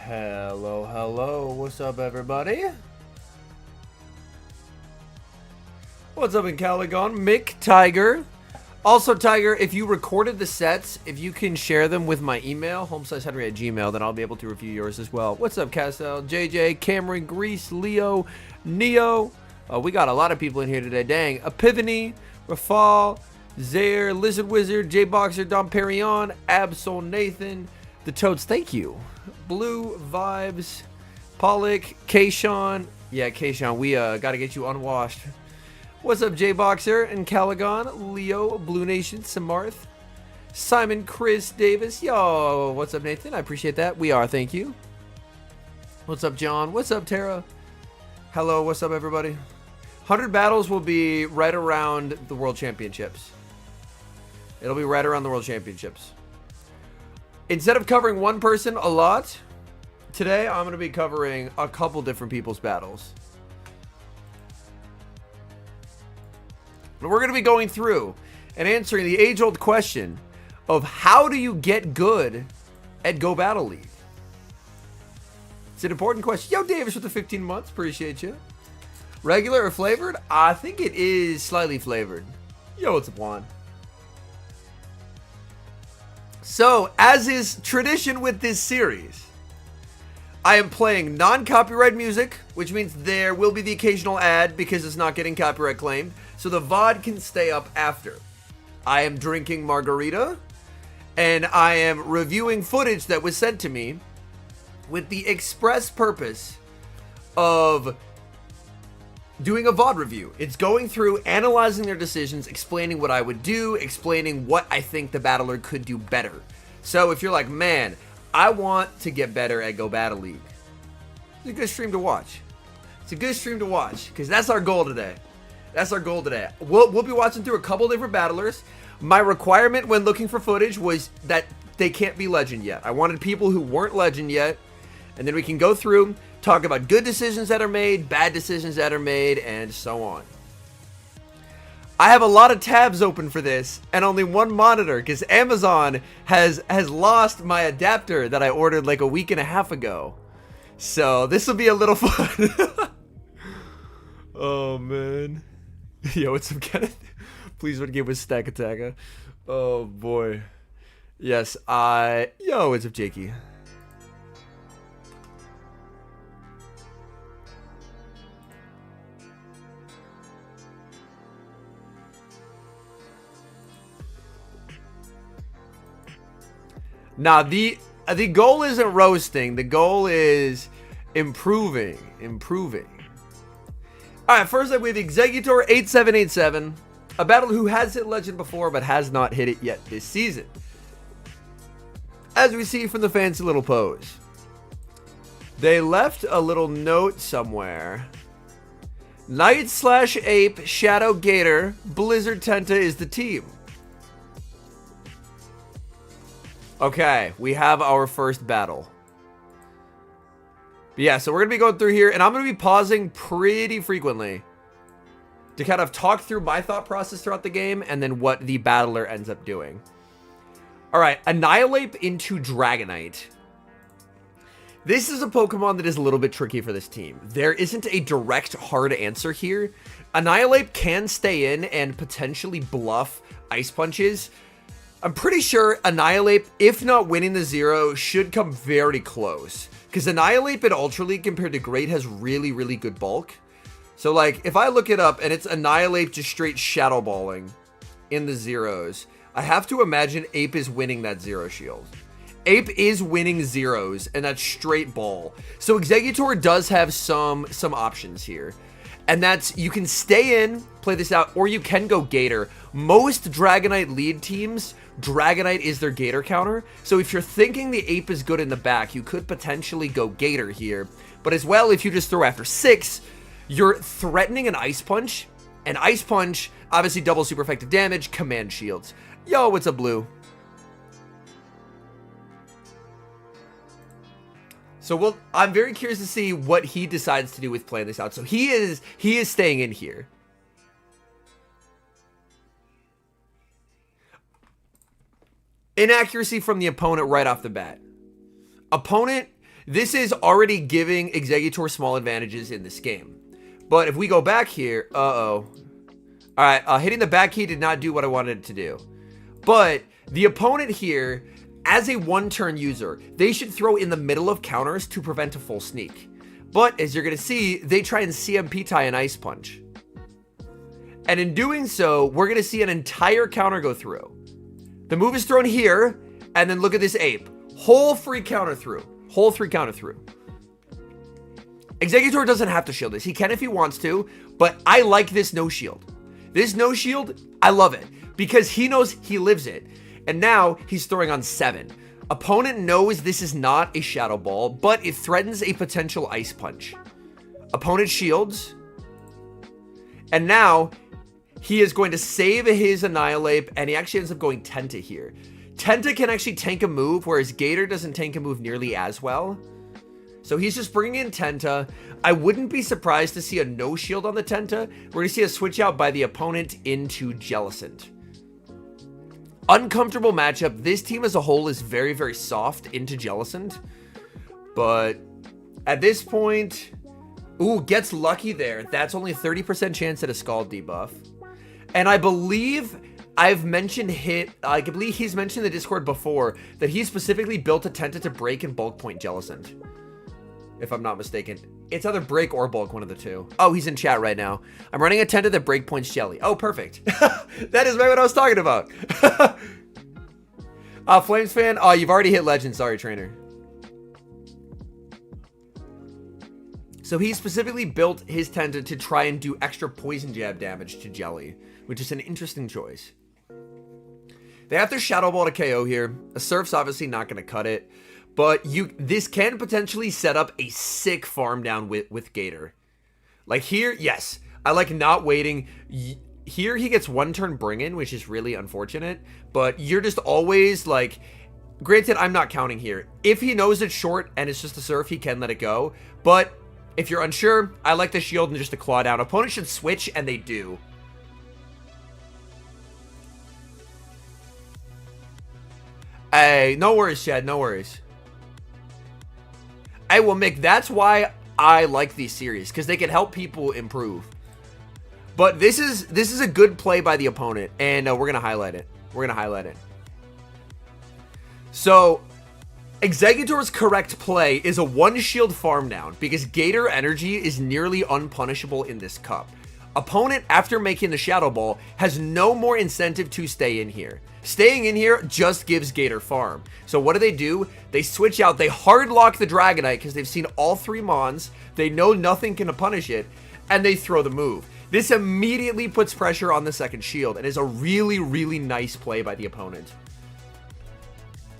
Hello, hello. What's up, everybody? What's up in Caligon? Mick Tiger. Also, Tiger, if you recorded the sets, if you can share them with my email, homesizehenry@gmail, then I'll be able to review yours as well. What's up, Castel, JJ, Cameron, Grease, Leo, Neo? We got a lot of people in here today. Dang. Epiphany, Rafal, Zaire, Lizard Wizard, J-Boxer, Dom Perignon, Absol Nathan, The Toads, thank you. Blue Vibes, Pollock, Kayshawn. Yeah, Kayshawn, we got to get you unwashed. What's up, J-Boxer and Caligon, Leo, Blue Nation, Samarth, Simon, Chris, Davis. Yo, what's up, Nathan? I appreciate that. We are, thank you. What's up, John? What's up, Tara? Hello, what's up, everybody? 100 battles will be right around the World Championships. It'll be right around the World Championships. Instead of covering one person a lot, today I'm going to be covering a couple different people's battles. And we're going to be going through and answering the age-old question of how do you get good at Go Battle League? It's an important question. Yo, Davis with the 15 months. Appreciate you. Regular or flavored? I think it is slightly flavored. Yo, what's up, Juan? So, as is tradition with this series, I am playing non-copyright music, which means there will be the occasional ad because it's not getting copyright claimed, so the VOD can stay up after. I am drinking Margarita, and I am reviewing footage that was sent to me with the express purpose of doing a VOD review. It's going through, analyzing their decisions, explaining what I would do, explaining what I think the battler could do better. So if you're like, man, I want to get better at Go Battle League, it's a good stream to watch. It's a good stream to watch, because that's our goal today. That's our goal today. We'll be watching through a couple different battlers. My requirement when looking for footage was that they can't be legend yet. I wanted people who weren't legend yet, and then we can go through, talk about good decisions that are made, bad decisions that are made, and so on. I have a lot of tabs open for this and only one monitor because Amazon has lost my adapter that I ordered like a week and a half ago. So this will be a little fun. Oh, man. Yo, what's up, Kenneth? Please don't give us Stack Attacker. Oh, boy. Yes, Yo, what's up, Jakey? Now, the goal isn't roasting. The goal is improving. All right, first up, we have Exeggutor 8787, a battle who has hit legend before but has not hit it yet this season. As we see from the fancy little pose, they left a little note somewhere. Knight/Ape, Shadow Gator, Blizzard Tenta is the team. Okay, we have our first battle. But yeah, so we're going to be going through here, and I'm going to be pausing pretty frequently to kind of talk through my thought process throughout the game and then what the battler ends up doing. All right, Annihilate into Dragonite. This is a Pokemon that is a little bit tricky for this team. There isn't a direct hard answer here. Annihilate can stay in and potentially bluff Ice Punches. I'm pretty sure Annihilate, if not winning the Zero, should come very close. Because Annihilate in Ultra League compared to Great has really, really good bulk. So, like, if I look it up and it's Annihilate just straight Shadow Balling in the Zeros, I have to imagine Ape is winning that Zero Shield. Ape is winning Zeros, and that's straight ball. So Exeggutor does have some options here. And that's, you can stay in, play this out, or you can go Gator. Most Dragonite lead teams, Dragonite is their Gator counter. So if you're thinking the Ape is good in the back, you could potentially go Gator here. But as well, if you just throw after 6, you're threatening an Ice Punch. And Ice Punch, obviously double super effective damage, command shields. Yo, what's up, Blue? So I'm very curious to see what he decides to do with playing this out. So he is staying in here. Inaccuracy from the opponent right off the bat. Opponent this is already giving Exeggutor small advantages in this game. But if we go back here, all right, hitting the back key did not do what I wanted it to do. But the opponent here, as a one-turn user, they should throw in the middle of counters to prevent a full sneak. But as you're going to see, they try and CMP tie an Ice Punch. And in doing so, we're going to see an entire counter go through. The move is thrown here, and then look at this ape. Whole free counter through. Whole free counter through. Exeggutor doesn't have to shield this. He can if he wants to, but I like this no shield. This no shield, I love it, because he knows he lives it. And now he's throwing on 7. Opponent knows this is not a Shadow Ball, but it threatens a potential Ice Punch. Opponent shields. And now he is going to save his Annihilate, and he actually ends up going Tenta here. Tenta can actually tank a move, whereas Gator doesn't tank a move nearly as well. So he's just bringing in Tenta. I wouldn't be surprised to see a no shield on the Tenta. We're going to see a switch out by the opponent into Jellicent. Uncomfortable matchup. This team as a whole is very, very soft into Jellicent. But at this point, ooh, gets lucky there. That's only a 30% chance at a Scald debuff. And I believe I've mentioned I believe he's mentioned in the Discord before that he specifically built a Tenta to break and bulk point Jellicent. If I'm not mistaken. It's either break or bulk, one of the two. Oh, he's in chat right now. I'm running a Tenta that break points Jelly. Oh, perfect. That is right what I was talking about. Flames fan. Oh, you've already hit legend. Sorry, trainer. So he specifically built his Tenta to try and do extra poison jab damage to Jelly, which is an interesting choice. They have their Shadow Ball to KO here. A Surf's obviously not going to cut it. But this can potentially set up a sick farm down with Gator. Like here, yes. I like not waiting. Here he gets one turn bring in, which is really unfortunate. But you're just always like... Granted, I'm not counting here. If he knows it's short and it's just a Surf, he can let it go. But if you're unsure, I like the shield and just a claw down. Opponents should switch, and they do. Hey, no worries, Chad. No worries. Hey, well, Mick, that's why I like these series, because they can help people improve. But this is a good play by the opponent, and we're going to highlight it. We're going to highlight it. So, Exeggutor's correct play is a one-shield farm down, because Gator energy is nearly unpunishable in this cup. Opponent, after making the Shadow Ball, has no more incentive to stay in here. Staying in here just gives Gator farm. So what do? They switch out. They hard lock the Dragonite because they've seen all 3 Mons. They know nothing can punish it. And they throw the move. This immediately puts pressure on the second shield and is a really, really nice play by the opponent.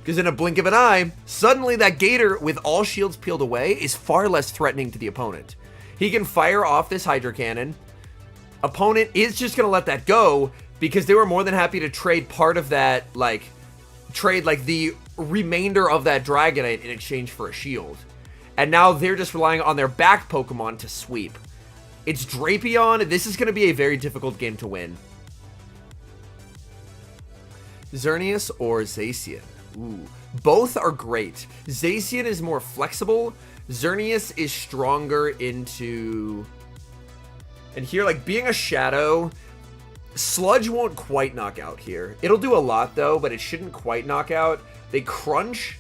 Because in a blink of an eye, suddenly that Gator, with all shields peeled away, is far less threatening to the opponent. He can fire off this Hydro Cannon. Opponent is just going to let that go because they were more than happy to trade part of that, trade the remainder of that Dragonite in exchange for a shield. And now they're just relying on their back Pokemon to sweep. It's Drapion. This is going to be a very difficult game to win. Xerneas or Zacian? Ooh, both are great. Zacian is more flexible. Xerneas is stronger into... And here, being a Shadow, Sludge won't quite knock out here. It'll do a lot, though, but it shouldn't quite knock out. They Crunch.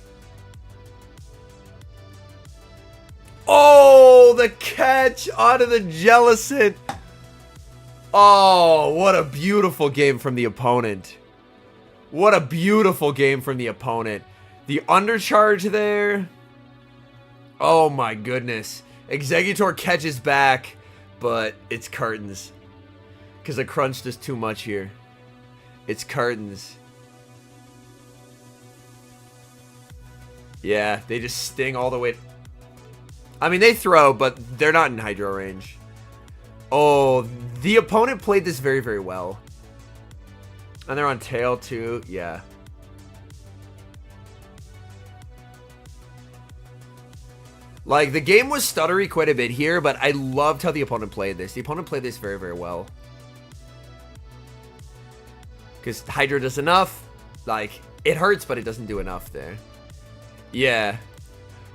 Oh, the catch onto the Jellicent. Oh, what a beautiful game from the opponent. What a beautiful game from the opponent. The undercharge there. Oh, my goodness. Exeggutor catches back. But it's curtains. Because I crunched just too much here. It's curtains. Yeah, they just sting all the way. I mean, they throw, but they're not in Hydro range. Oh, the opponent played this very, very well. And they're on tail too. Yeah. The game was stuttery quite a bit here, but I loved how the opponent played this. The opponent played this very, very well. Because Hydro does enough. It hurts, but it doesn't do enough there. Yeah.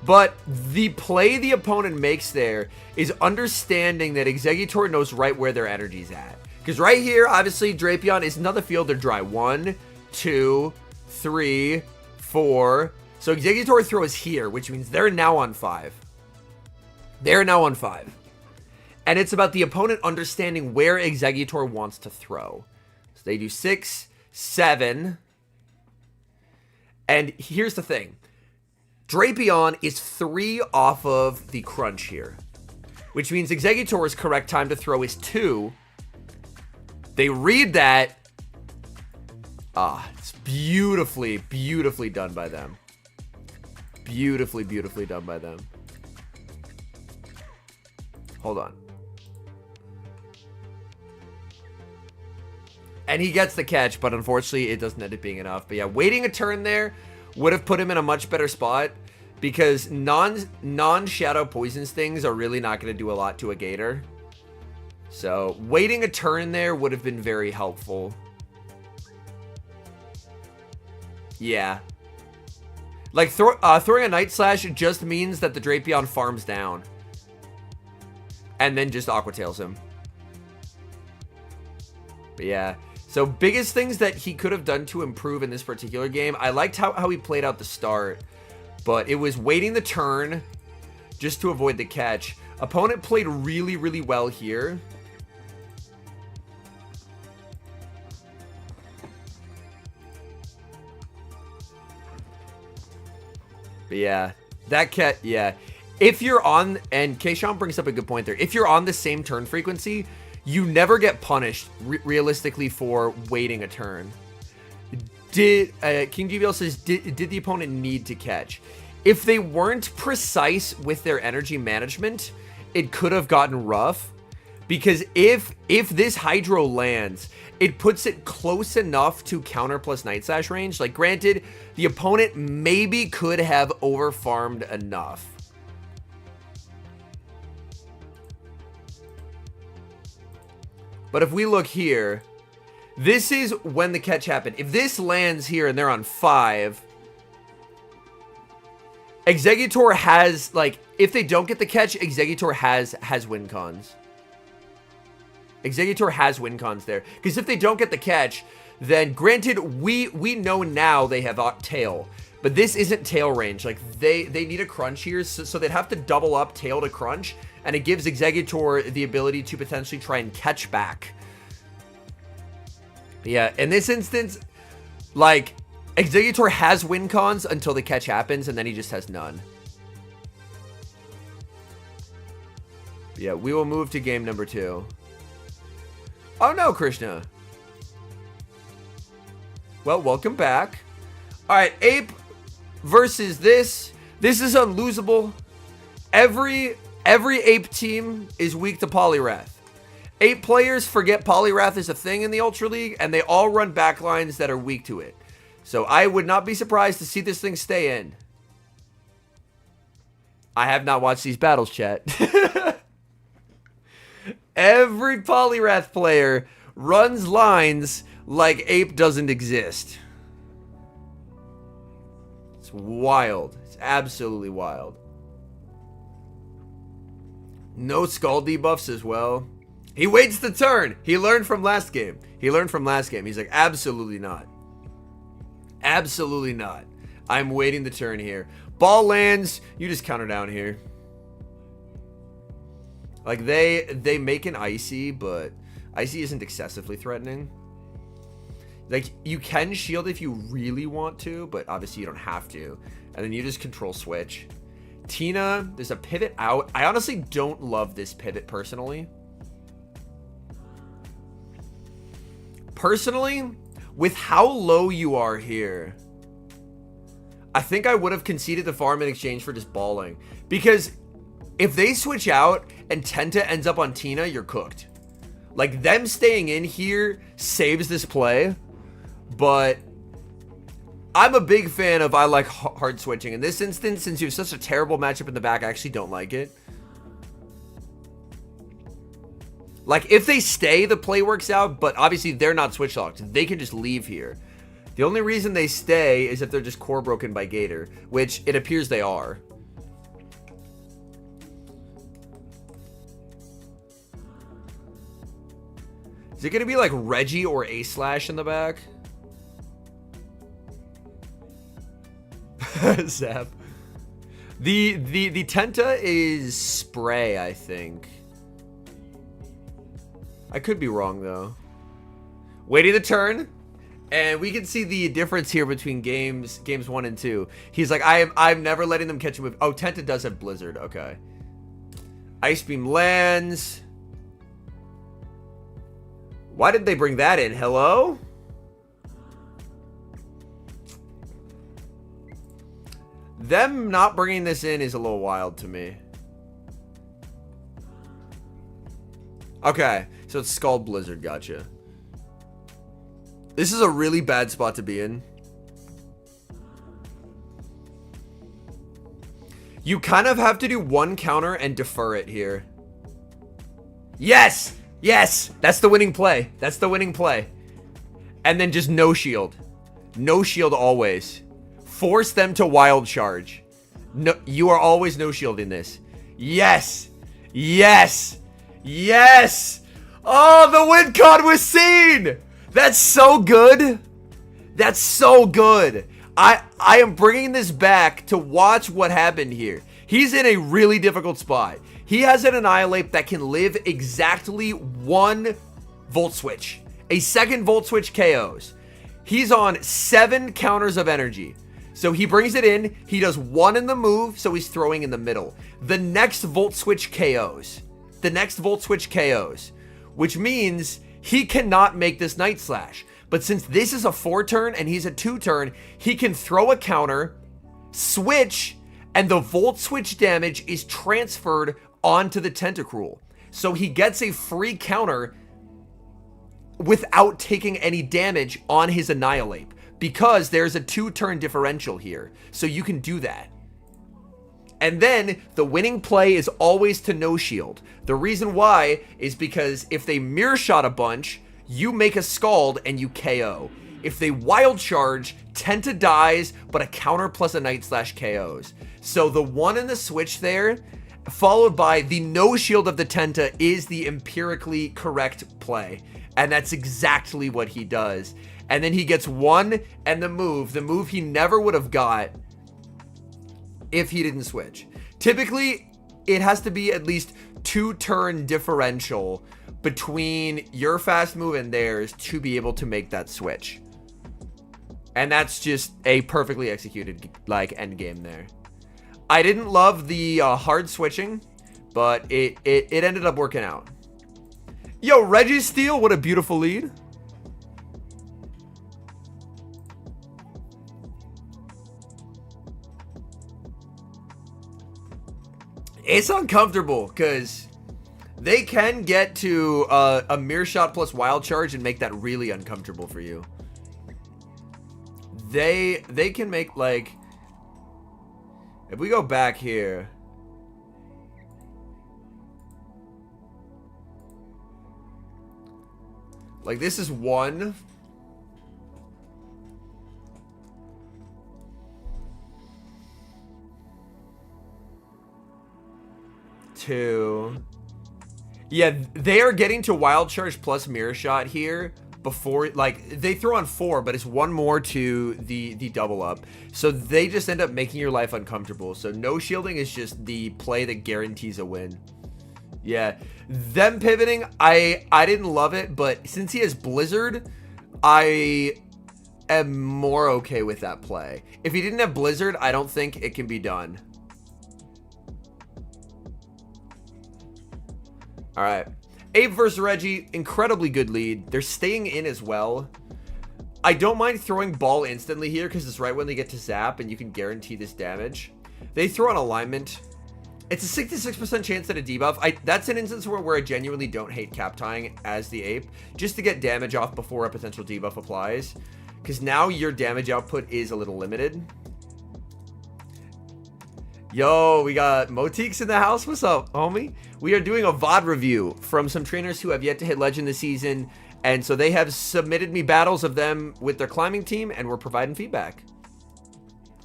But the play the opponent makes there is understanding that Exeggutor knows right where their energy's at. Because right here, obviously, Drapion is another field they're dry. 1, 2, 3, 4. So Exeggutor throws here, which means they're now on 5. They're now on 5. And it's about the opponent understanding where Exeggutor wants to throw. So they do 6, 7. And here's the thing. Drapion is 3 off of the crunch here. Which means Exeggutor's correct time to throw is 2. They read that. It's beautifully, beautifully done by them. Beautifully, beautifully done by them. Hold on. And he gets the catch, but unfortunately it doesn't end up being enough. But yeah, waiting a turn there would have put him in a much better spot, because non-shadow poison stings are really not going to do a lot to a Gator. So waiting a turn there would have been very helpful. Yeah. Like throwing a Night Slash just means that the Drapion farms down. And then just Aqua Tails him. But yeah. So biggest things that he could have done to improve in this particular game. I liked how he played out the start. But it was waiting the turn just to avoid the catch. Opponent played really, really well here. But yeah, that cat, yeah. If you're on, and Keishan brings up a good point there. If you're on the same turn frequency, you never get punished realistically for waiting a turn. King GVL says, did the opponent need to catch? If they weren't precise with their energy management, it could have gotten rough. Because if this Hydro lands, it puts it close enough to counter plus Night Slash range. Like, granted, the opponent maybe could have overfarmed enough. But if we look here, this is when the catch happened. If this lands here and they're on 5, Exeggutor has, like, if they don't get the catch, Exeggutor has win cons. Exeggutor has win cons there. Because if they don't get the catch, then granted, we know now they have tail. But this isn't tail range. Like, they need a crunch here, so they'd have to double up tail to crunch. And it gives Exeggutor the ability to potentially try and catch back. But yeah, in this instance, like, Exeggutor has win cons until the catch happens, and then he just has none. But yeah, we will move to game number 2. Oh no, Krishna. Well, welcome back. Alright, Ape versus this. This is unlosable. Every Ape team is weak to Poliwrath. Ape players forget Poliwrath is a thing in the Ultra League, and they all run backlines that are weak to it. So I would not be surprised to see this thing stay in. I have not watched these battles, chat. Every Poliwrath player runs lines like Ape doesn't exist. It's wild. It's absolutely wild. No skull debuffs as well. He waits the turn. He learned from last game. He's like, absolutely not. Absolutely not. I'm waiting the turn here. Ball lands. You just counter down here. Like, they make an Icy, but Icy isn't excessively threatening. Like, you can shield if you really want to, but obviously you don't have to. And then you just control switch. Tina, there's a pivot out. I honestly don't love this pivot personally. Personally, with how low you are here, I think I would have conceded the farm in exchange for just balling. Because if they switch out and Tenta ends up on Tina, you're cooked. Like, them staying in here saves this play. But I'm a big fan of, I like hard switching. In this instance, since you have such a terrible matchup in the back, I actually don't like it. Like, if they stay, the play works out, but obviously they're not switch locked. They can just leave here. The only reason they stay is if they're just core broken by Gator, which it appears they are. Is it going to be like Reggie or A Slash in the back? Zap. The Tenta is spray, I think. I could be wrong though. Waiting the turn, and we can see the difference here between games 1 and 2. He's like, I'm never letting them catch him with. Oh, Tenta does have Blizzard. Okay. Ice Beam lands. Why did they bring that in? Hello? Them not bringing this in is a little wild to me. Okay, so it's Scald Blizzard, gotcha. This is a really bad spot to be in. You kind of have to do one counter and defer it here. Yes! Yes! That's the winning play. That's the winning play. And then just no shield. No shield always. Force them to wild charge. No, you are always no shielding this. Yes! Yes! Yes! Oh, the win con was seen! That's so good. That's so good. I am bringing this back to watch what happened here. He's in a really difficult spot. He has an Annihilate that can live exactly 1 Volt Switch. A second Volt Switch KOs. He's on 7 counters of energy. So he brings it in. He does 1 in the move, so he's throwing in the middle. The next Volt Switch KOs. The next Volt Switch KOs. Which means he cannot make this Night Slash. But since this is a 4-turn and he's a 2-turn, he can throw a counter, switch, and the Volt Switch damage is transferred onto the Tentacruel. So he gets a free counter without taking any damage on his Annihilate. Because there's a 2-turn differential here. So you can do that. And then the winning play is always to no shield. The reason why is because if they mirror shot a bunch, you make a Scald and you KO. If they wild charge, Tenta dies, but a counter plus a Night Slash KOs. So the 1 in the switch there, followed by the no shield of the Tenta, is the empirically correct play. And that's exactly what he does. And then he gets 1 and the move he never would have got if he didn't switch. Typically, it has to be at least 2-turn differential between your fast move and theirs to be able to make that switch. And that's just a perfectly executed like endgame there. I didn't love the hard switching, but it ended up working out. Yo, Reggie Steele, what a beautiful lead. It's uncomfortable because they can get to a mirror shot plus wild charge and make that really uncomfortable for you. They can make, like, if we go back here, like, this is 1. 2. Yeah, they are getting to wild charge plus mirror shot here before, like, they throw on 4, but it's 1 more to the double up. So they just end up making your life uncomfortable. So no shielding is just the play that guarantees a win. Yeah, them pivoting, I didn't love it, but since he has Blizzard, I am more okay with that play. If he didn't have Blizzard, I don't think it can be done. All right, Abe versus Reggie, incredibly good lead. They're staying in as well. I don't mind throwing ball instantly here because it's right when they get to zap and you can guarantee this damage. They throw an alignment. It's a 66% chance that a debuff. That's an instance where I genuinely don't hate cap tying as the ape, just to get damage off before a potential debuff applies. Because now your damage output is a little limited. Yo, we got Motiques in the house. What's up, homie? We are doing a VOD review from some trainers who have yet to hit Legend this season. And so they have submitted me battles of them with their climbing team, and we're providing feedback.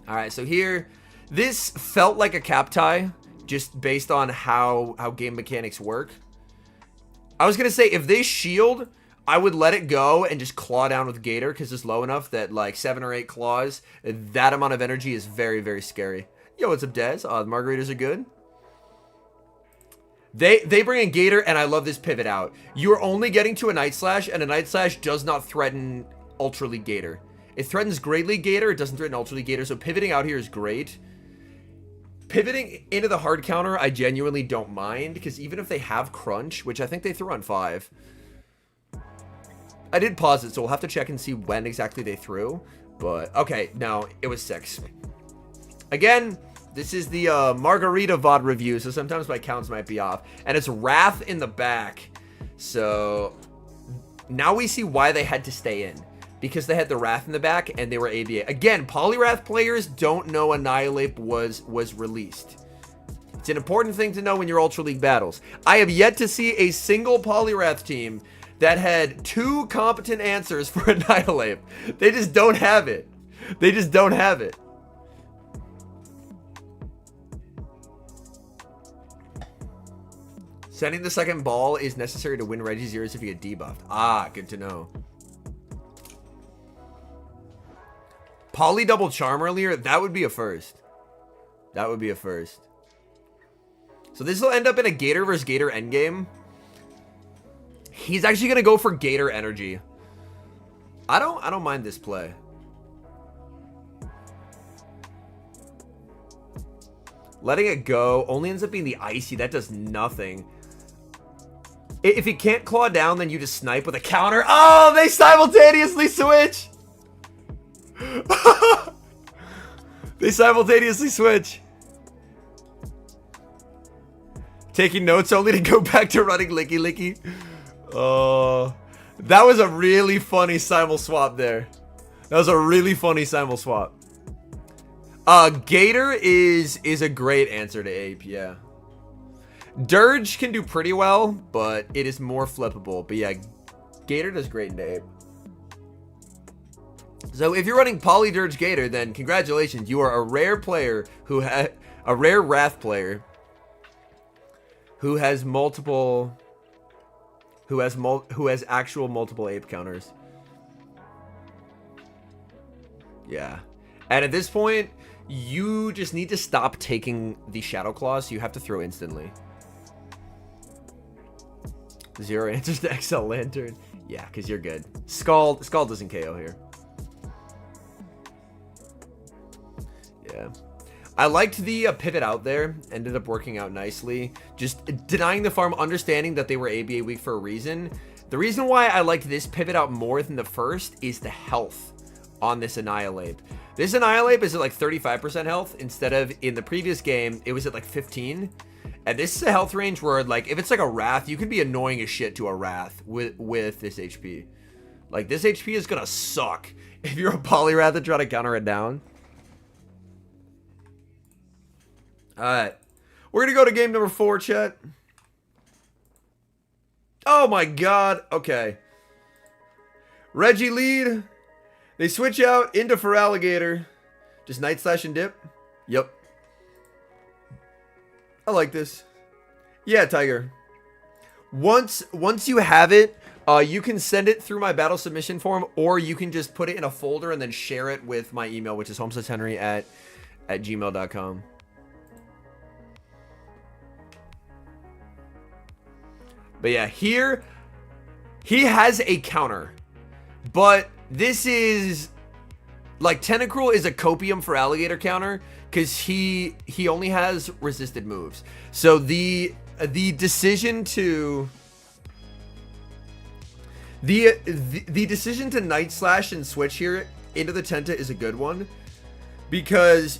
All right, so here, this felt like a cap tie, just based on how game mechanics work. I was going to say, if they shield, I would let it go and just claw down with Gator because it's low enough that like 7 or 8 claws, that amount of energy is very, very scary. Yo, what's up, Dez? The Margaritas are good. They bring in Gator, and I love this pivot out. You are only getting to a Night Slash, and a Night Slash does not threaten Ultra League Gator. It threatens Great League Gator, it doesn't threaten Ultra League Gator, so pivoting out here is great. Pivoting into the hard counter, I genuinely don't mind, because even if they have Crunch, which I think they threw on 5, I did pause it, so we'll have to check and see when exactly they threw. But, okay, no, it was 6. Again, this is the Margarita VOD review, so sometimes my counts might be off. And it's Wrath in the back. So, now we see why they had to stay in. Because they had the Wrath in the back, and they were ABA. Again, Poliwrath players don't know Annihilate was released. It's an important thing to know when you're Ultra League battles. I have yet to see a single Poliwrath team that had 2 competent answers for Annihilate. They just don't have it. They just don't have it. Sending the second ball is necessary to win Reggie's Zeros if you get debuffed. Ah, good to know. Poly double charm earlier, that would be a first. That would be a first. So this will end up in a Gator versus Gator endgame. He's actually gonna go for Gator energy. I don't mind this play. Letting it go only ends up being the icy. That does nothing. If you can't claw down, then you just snipe with a counter. Oh, they simultaneously switch. They simultaneously switch. Taking notes only to go back to running Licky Licky. That was a really funny simul swap there. That was a really funny simul swap. Gator is a great answer to Ape, yeah. Dirge can do pretty well, but it is more flippable. But yeah, Gator does great into Ape. So if you're running Poly Dirge Gator, then congratulations, you are a rare player who a rare Wrath player who has multiple, who has actual multiple Ape counters. Yeah, and at this point, you just need to stop taking the Shadow Claws. You have to throw instantly. 0 answers to XL Lantern. Yeah, because you're good. Skull doesn't KO here. Yeah. I liked the pivot out there. Ended up working out nicely. Just denying the farm, understanding that they were ABA weak for a reason. The reason why I liked this pivot out more than the first is the health on this Annihilate. This Annihilate is at like 35% health instead of in the previous game, it was at like 15. And this is a health range where like, if it's like a Wrath, you can be annoying as shit to a Wrath with this HP. Like this HP is gonna suck if you're a Poliwrath and try to counter it down. Alright. We're gonna go to game number 4, chat. Oh my god. Okay. Reggie lead. They switch out into for Alligator. Just Night Slash and dip. Yep. I like this. Yeah, Tiger. Once you have it, you can send it through my battle submission form, or you can just put it in a folder and then share it with my email, which is homesteadshenry@gmail.com. But yeah, here he has a counter, but this is like Tentacruel is a copium for Alligator counter because he only has resisted moves. So the decision to the decision to Night Slash and switch here into the Tenta is a good one because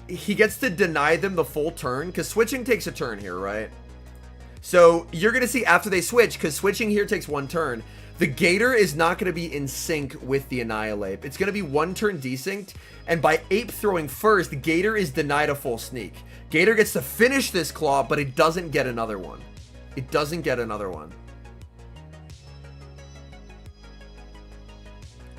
he gets to deny them the full turn because switching takes a turn here, right? So you're going to see after they switch, because switching here takes 1 turn, the Gator is not going to be in sync with the Annihilate. It's going to be 1 turn desynced, and by Ape throwing first, Gator is denied a full sneak. Gator gets to finish this claw, but it doesn't get another one. It doesn't get another one.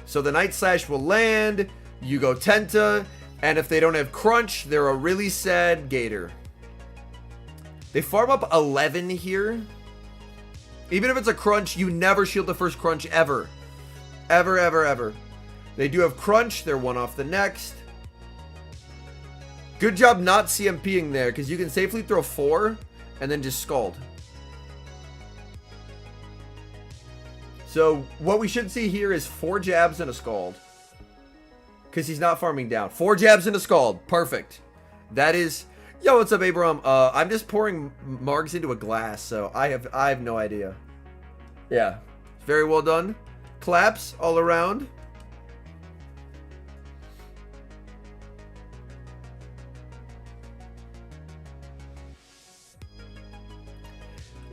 So the Night Slash will land, you go Tenta, and if they don't have Crunch, they're a really sad Gator. They farm up 11 here. Even if it's a crunch, you never shield the first crunch ever. Ever, ever, ever. They do have crunch. They're one off the next. Good job not CMPing there, because you can safely throw 4 and then just scald. So what we should see here is 4 jabs and a scald. Because he's not farming down. 4 jabs and a scald. Perfect. That is... Yo, what's up, Abram? I'm just pouring margs into a glass, so I have no idea. Yeah. Very well done. Claps all around.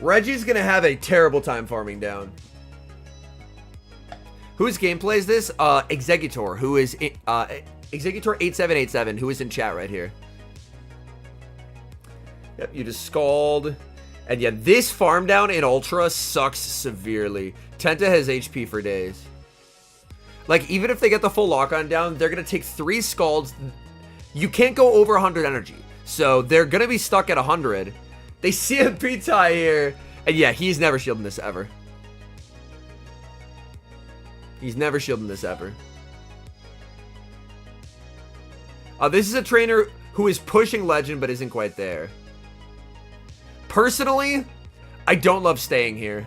Reggie's gonna have a terrible time farming down. Whose gameplay is this? Exeggutor, who is Exeggutor8787, who is in chat right here. Yep, you just scald. And yeah, this farm down in Ultra sucks severely. Tenta has HP for days. Like, even if they get the full lock-on down, they're gonna take 3 scalds. You can't go over 100 energy. So they're gonna be stuck at 100. They see a P-tie here. And yeah, he's never shielding this ever. He's never shielding this ever. This is a trainer who is pushing Legend but isn't quite there. Personally, I don't love staying here.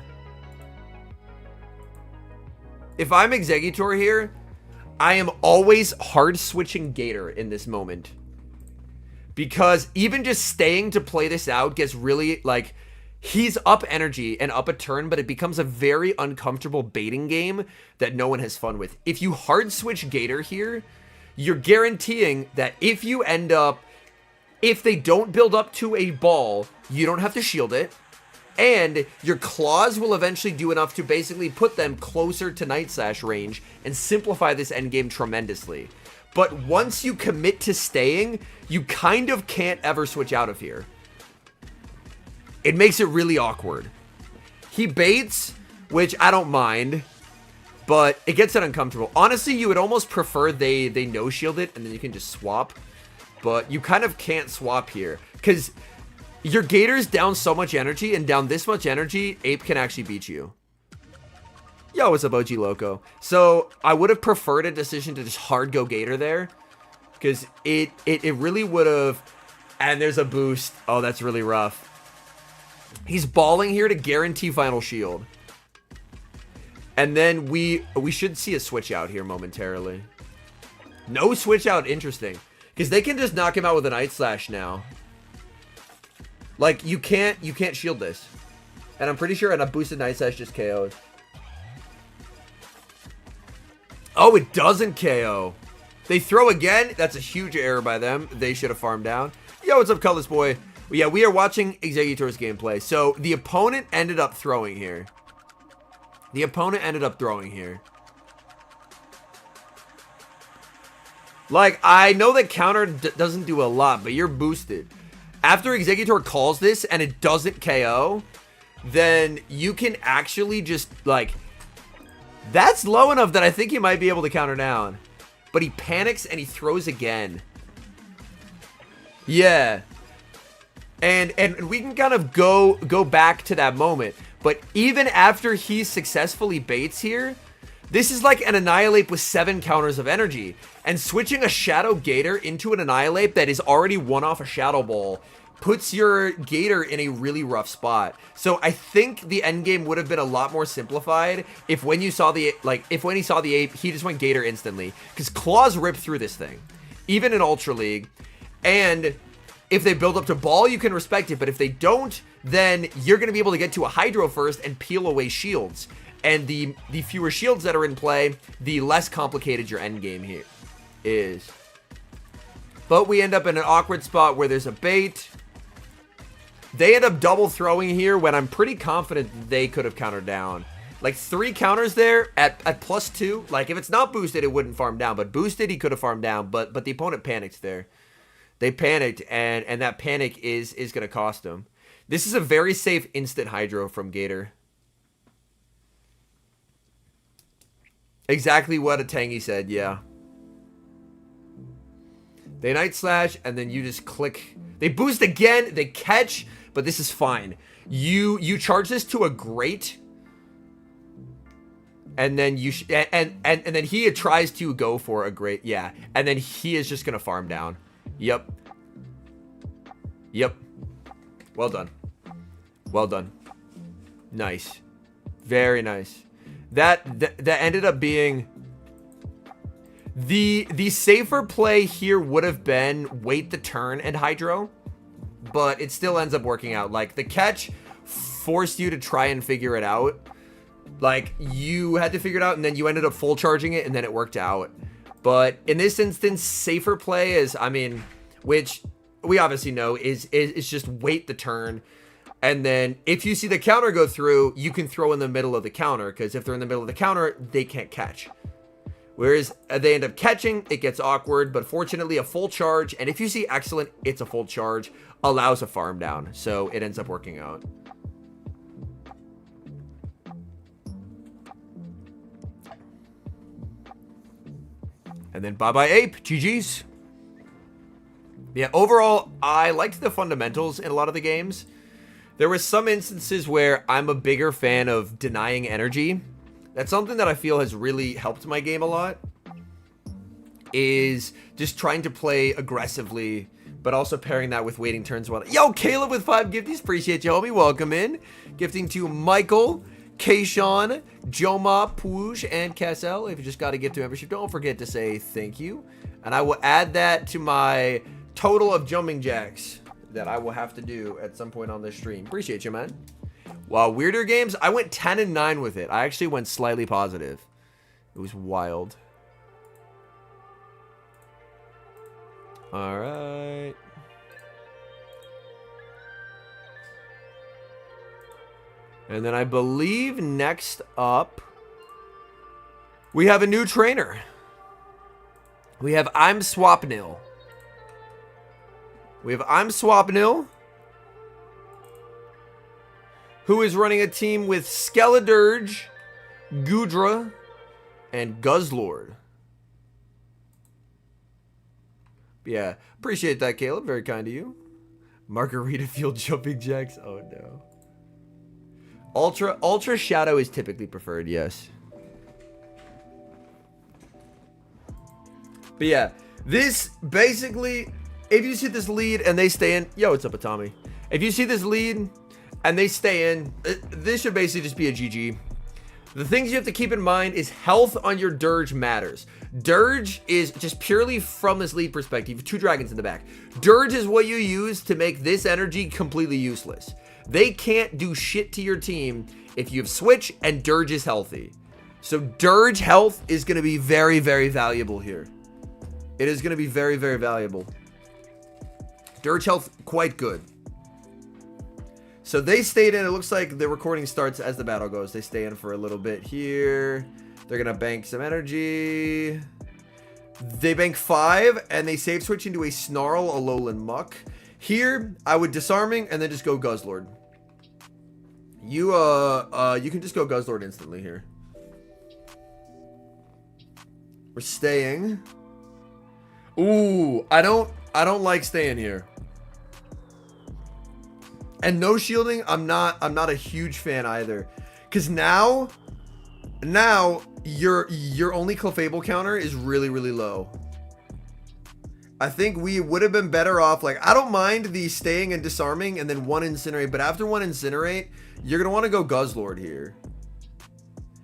If I'm Exeggutor here, I am always hard switching Gator in this moment. Because even just staying to play this out gets really, like, he's up energy and up a turn, but it becomes a very uncomfortable baiting game that no one has fun with. If you hard switch Gator here, you're guaranteeing that if you end up, if they don't build up to a ball, you don't have to shield it. And your claws will eventually do enough to basically put them closer to Night Slash range and simplify this endgame tremendously. But once you commit to staying, you kind of can't ever switch out of here. It makes it really awkward. He baits, which I don't mind, but it gets it uncomfortable. Honestly, you would almost prefer they no shield it and then you can just swap. But you kind of can't swap here because your Gator's down so much energy, and down this much energy, Ape can actually beat you. Yo, what's up, OG Loco? So I would have preferred a decision to just hard go Gator there because it really would have. And there's a boost. Oh, that's really rough. He's balling here to guarantee final shield. And then we should see a switch out here momentarily. No switch out, interesting. Because they can just knock him out with a Night Slash now. Like, you can't shield this. And I'm pretty sure a boosted Night Slash just KO'd. Oh, it doesn't KO. They throw again. That's a huge error by them. They should have farmed down. Yo, what's up, Colorless Boy? Well, yeah, we are watching Exeggutor's gameplay. So, the opponent ended up throwing here. Like, I know that counter doesn't do a lot, but you're boosted. After Exeggutor calls this and it doesn't KO, then you can actually just, like, that's low enough that I think he might be able to counter down. But he panics and he throws again. Yeah. And we can kind of go back to that moment. But even after he successfully baits here, this is like an Annihilate with 7 counters of energy. And switching a Shadow Gator into an Annihilate that is already one off a Shadow Ball puts your Gator in a really rough spot. So I think the endgame would have been a lot more simplified if when you saw the, when he saw the Ape, he just went Gator instantly. Because Claws rip through this thing. Even in Ultra League. And if they build up to ball, you can respect it. But if they don't, then you're going to be able to get to a Hydro first and peel away shields. And the fewer shields that are in play, the less complicated your endgame here is. But we end up in an awkward spot where there's a bait. They end up double throwing here when I'm pretty confident they could have countered down. Like 3 counters there at +2. Like if it's not boosted, it wouldn't farm down. But boosted, he could have farmed down. But the opponent panicked there. They panicked, and that panic is going to cost them. This is a very safe instant Hydro from Gator. Exactly what a Tangy said, yeah. They Night Slash, and then you just click. They boost again, they catch, but this is fine. You charge this to a great, and then you and then he tries to go for a great, yeah, and then he is just gonna farm down. Yep. Well done. Well done. Nice. Very nice. That ended up being the safer play here would have been wait the turn and hydro, but it still ends up working out. Like, the catch forced you to try and figure it out. Like, you had to figure it out, and then you ended up full charging it, and then it worked out. But in this instance, safer play is, I mean, which we obviously know is just wait the turn. And then if you see the counter go through, you can throw in the middle of the counter, because if they're in the middle of the counter, they can't catch. Whereas they end up catching, it gets awkward, but fortunately a full charge, and if you see excellent, it's a full charge, allows a farm down. So it ends up working out. And then bye-bye ape, GG's. Yeah, overall, I liked the fundamentals in a lot of the games. There were some instances where I'm a bigger fan of denying energy. That's something that I feel has really helped my game a lot. Is just trying to play aggressively, but also pairing that with waiting turns well. Yo, Caleb with 5 gifties. Appreciate you, homie. Welcome in. Gifting to Michael, Kayshawn, Joma, Poosh, and Cassell. If you just got to gift to membership, don't forget to say thank you. And I will add that to my total of jumping jacks that I will have to do at some point on this stream. Appreciate you, man. Wow, weirder games. I went 10-9 with it. I actually went slightly positive. It was wild. All right. And then I believe next up, we have a new trainer. We have I'm Swapnil. Who is running a team with Skeledirge, Gudra, and Guzzlord. Yeah, appreciate that, Caleb. Very kind of you. Margarita field jumping jacks. Oh no. Ultra Shadow is typically preferred, yes. But yeah, this basically, if you see this lead and they stay in, yo, what's up, Atami? If you see this lead and they stay in, this should basically just be a GG. The things you have to keep in mind is health on your Dirge matters. Dirge is just purely from this lead perspective. 2 dragons in the back. Dirge is what you use to make this energy completely useless. They can't do shit to your team if you have Switch and Dirge is healthy. So Dirge health is going to be very, very valuable here. It is going to be very, very valuable. Dirge health, quite good. So they stayed in. It looks like the recording starts as the battle goes. They stay in for a little bit here. They're going to bank some energy. They bank 5, and they save switch into a Snarl, Alolan Muck. Here, I would Disarming, and then just go Guzzlord. You can just go Guzzlord instantly here. We're staying. Ooh, I don't like staying here. And no shielding, I'm not a huge fan either. Cause now your only Clefable counter is really, really low. I think we would have been better off, like, I don't mind the staying and Disarming and then 1 Incinerate, but after 1 Incinerate, you're gonna want to go Guzzlord here.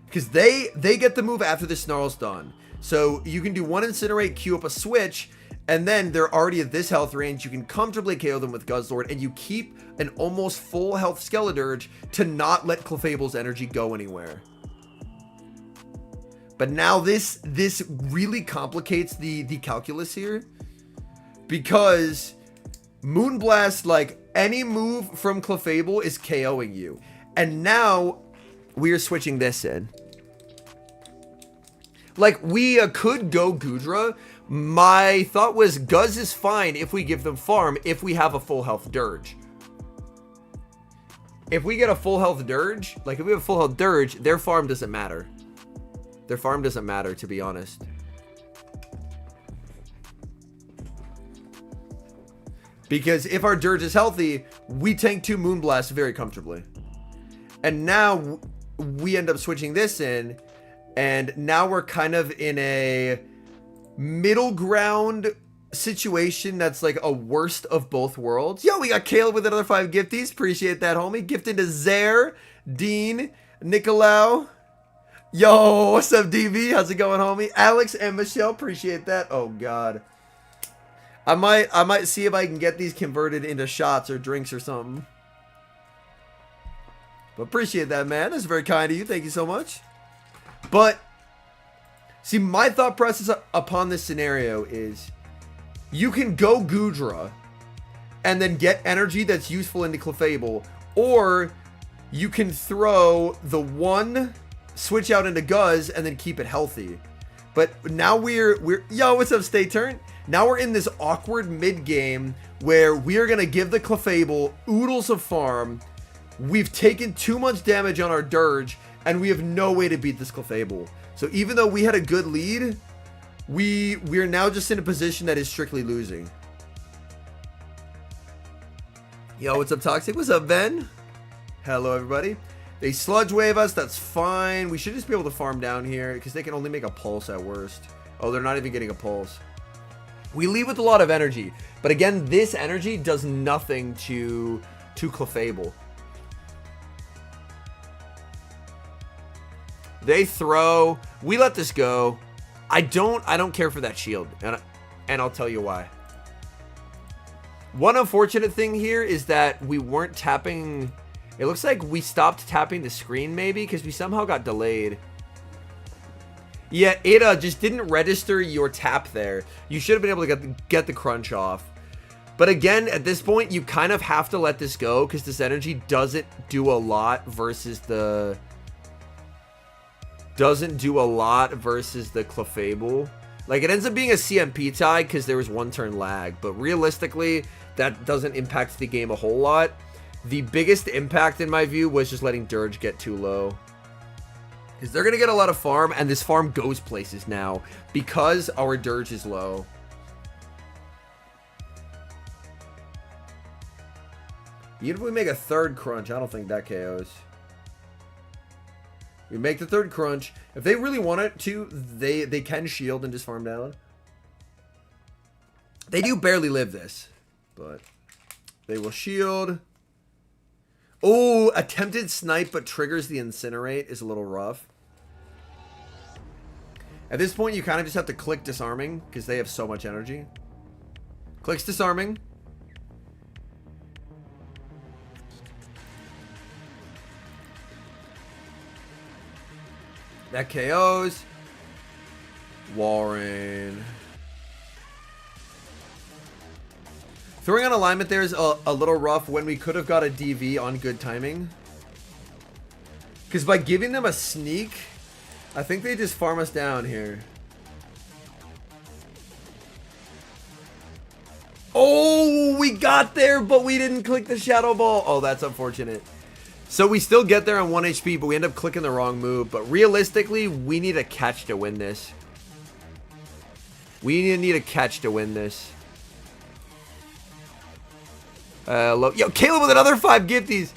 Because they get the move after the Snarl's done. So you can do 1 Incinerate, queue up a switch, and then they're already at this health range. You can comfortably KO them with Guzzlord, and you keep an almost full health Skeledirge to not let Clefable's energy go anywhere. But now this really complicates the calculus here. Because Moonblast, like, any move from Clefable is KOing you. And now we are switching this in. Like, we could go Gudra. My thought was Guzz is fine if we give them farm, if we have a full health Dirge. If we get a full health Dirge, like if we have a full health Dirge, their farm doesn't matter. Their farm doesn't matter, to be honest. Because if our Dirge is healthy, we tank 2 Moonblasts very comfortably. And now we end up switching this in, and now we're kind of in a middle ground situation that's like a worst of both worlds. Yo, we got Caleb with another 5 gifties. Appreciate that, homie. Gifted to Zaire, Dean, Nicolau. Yo, what's up, DV? How's it going, homie? Alex and Michelle, appreciate that. Oh, God. I might see if I can get these converted into shots or drinks or something. But appreciate that, man. That's very kind of you. Thank you so much. But, see, my thought process upon this scenario is you can go Gudra and then get energy that's useful into Clefable, or you can throw the one switch out into Guz and then keep it healthy. But now we're yo, what's up, Stay Turn? Now we're in this awkward mid game where we are gonna give the Clefable oodles of farm. We've taken too much damage on our Dirge, and we have no way to beat this Clefable. So even though we had a good lead, we're now just in a position that is strictly losing. Yo, what's up, Toxic? What's up, Ben? Hello, everybody. They sludge wave us. That's fine. We should just be able to farm down here because they can only make a pulse at worst. Oh, they're not even getting a pulse. We leave with a lot of energy, but again, this energy does nothing to Clefable. They throw. We let this go. I don't care for that shield, and I'll tell you why. One unfortunate thing here is that we weren't tapping. It looks like we stopped tapping the screen maybe because we somehow got delayed. Yeah, it just didn't register your tap there. You should have been able to get the crunch off. But again, at this point, you kind of have to let this go because this energy doesn't do a lot versus the Clefable. Like, it ends up being a CMP tie because there was 1 turn lag, but realistically, that doesn't impact the game a whole lot. The biggest impact, in my view, was just letting Dirge get too low. Because they're going to get a lot of farm, and this farm goes places now because our Dirge is low. Even if we make a 3rd crunch, I don't think that KOs. We make the 3rd crunch. If they really want it to, they can shield and just farm down. They do barely live this, but they will shield. Oh, attempted snipe but triggers the incinerate is a little rough. At this point, you kind of just have to click disarming because they have so much energy. Clicks disarming. That KOs. Warren. Throwing on alignment there is a little rough when we could have got a DV on good timing. Because by giving them a sneak, I think they just farm us down here. Oh, we got there, but we didn't click the Shadow Ball. Oh, that's unfortunate. So we still get there on 1 HP, but we end up clicking the wrong move. But realistically, we need a catch to win this. We need a catch to win this. Yo, Caleb with another 5 gifties.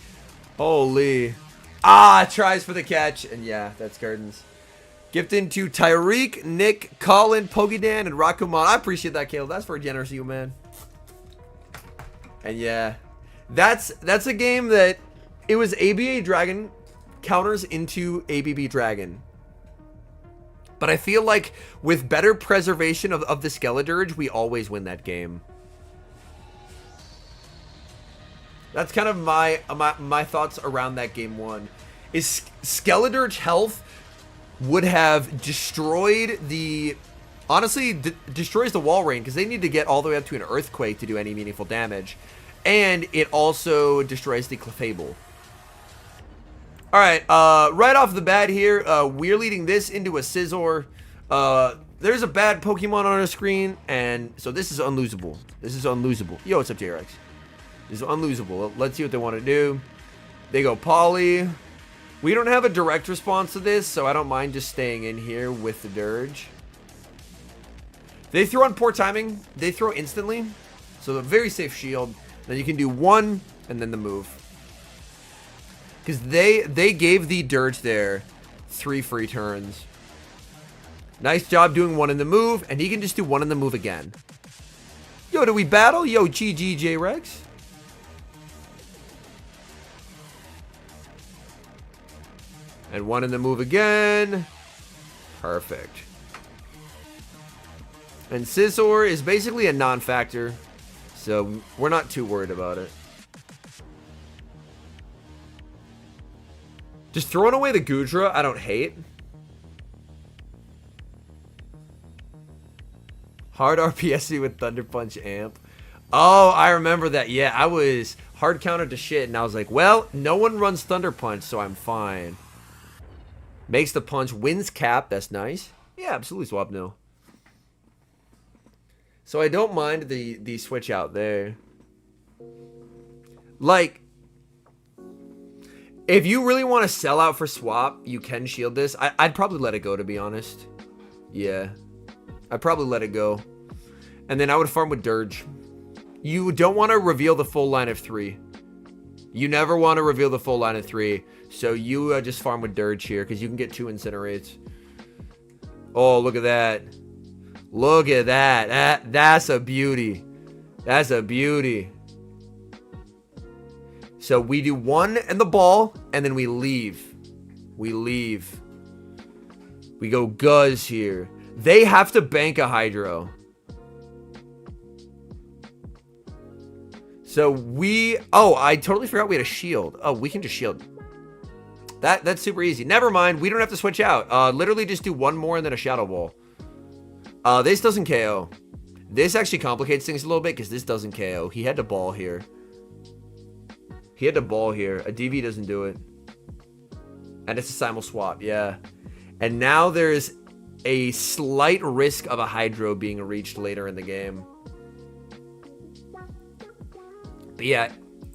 Holy. Ah, tries for the catch. And yeah, that's Gardens. Gifting to Tyreek, Nick, Colin, Pogidan, and Rakuman. I appreciate that, Caleb. That's very generous of you, man. And yeah, that's a game that it was ABA Dragon counters into ABB Dragon. But I feel like with better preservation of the Skeledirge, we always win that game. That's kind of my thoughts around that game 1. Is Skeledirge health would have destroyed the... Honestly, destroys the wall rain because they need to get all the way up to an earthquake to do any meaningful damage. And it also destroys the Clefable. Alright, right off the bat here, we're leading this into a Scizor. There's a bad Pokemon on our screen, and so this is unlosable. This is unlosable. Yo, what's up, JRX? This is unlosable. Let's see what they want to do. They go Poly. We don't have a direct response to this, so I don't mind just staying in here with the Dirge. They throw on poor timing. They throw instantly. So a very safe shield. Then you can do 1 and then the move. Because they gave the Dirge there 3 free turns. Nice job doing 1 in the move, and he can just do 1 in the move again. Yo, do we battle? Yo, GG Rex. And 1 in the move again. Perfect. And Scizor is basically a non-factor, so we're not too worried about it. Just throwing away the Gudra, I don't hate. Hard RPSC with Thunder Punch amp. Oh, I remember that. Yeah, I was hard countered to shit, and I was like, well, no one runs Thunder Punch, so I'm fine. Makes the punch, wins cap. That's nice. Yeah, absolutely swap no. So I don't mind the switch out there. Like, if you really want to sell out for swap, you can shield this. I'd probably let it go, to be honest. Yeah. I'd probably let it go. And then I would farm with Dirge. You don't want to reveal the full line of 3. You never want to reveal the full line of 3. So you just farm with Dirge here, because you can get 2 Incinerates. Oh, look at that. Look at that. That's a beauty. That's a beauty. So we do 1 and the ball, and then we leave. We leave. We go Guzz here. They have to bank a Hydro. So we... Oh, I totally forgot we had a shield. Oh, we can just shield. That's super easy. Never mind. We don't have to switch out. Literally just do 1 more and then a Shadow Ball. This doesn't KO. This actually complicates things a little bit because this doesn't KO. He had to ball here. He had to ball here. A DV doesn't do it. And it's a simul swap, yeah. And now there's a slight risk of a Hydro being reached later in the game. But yeah,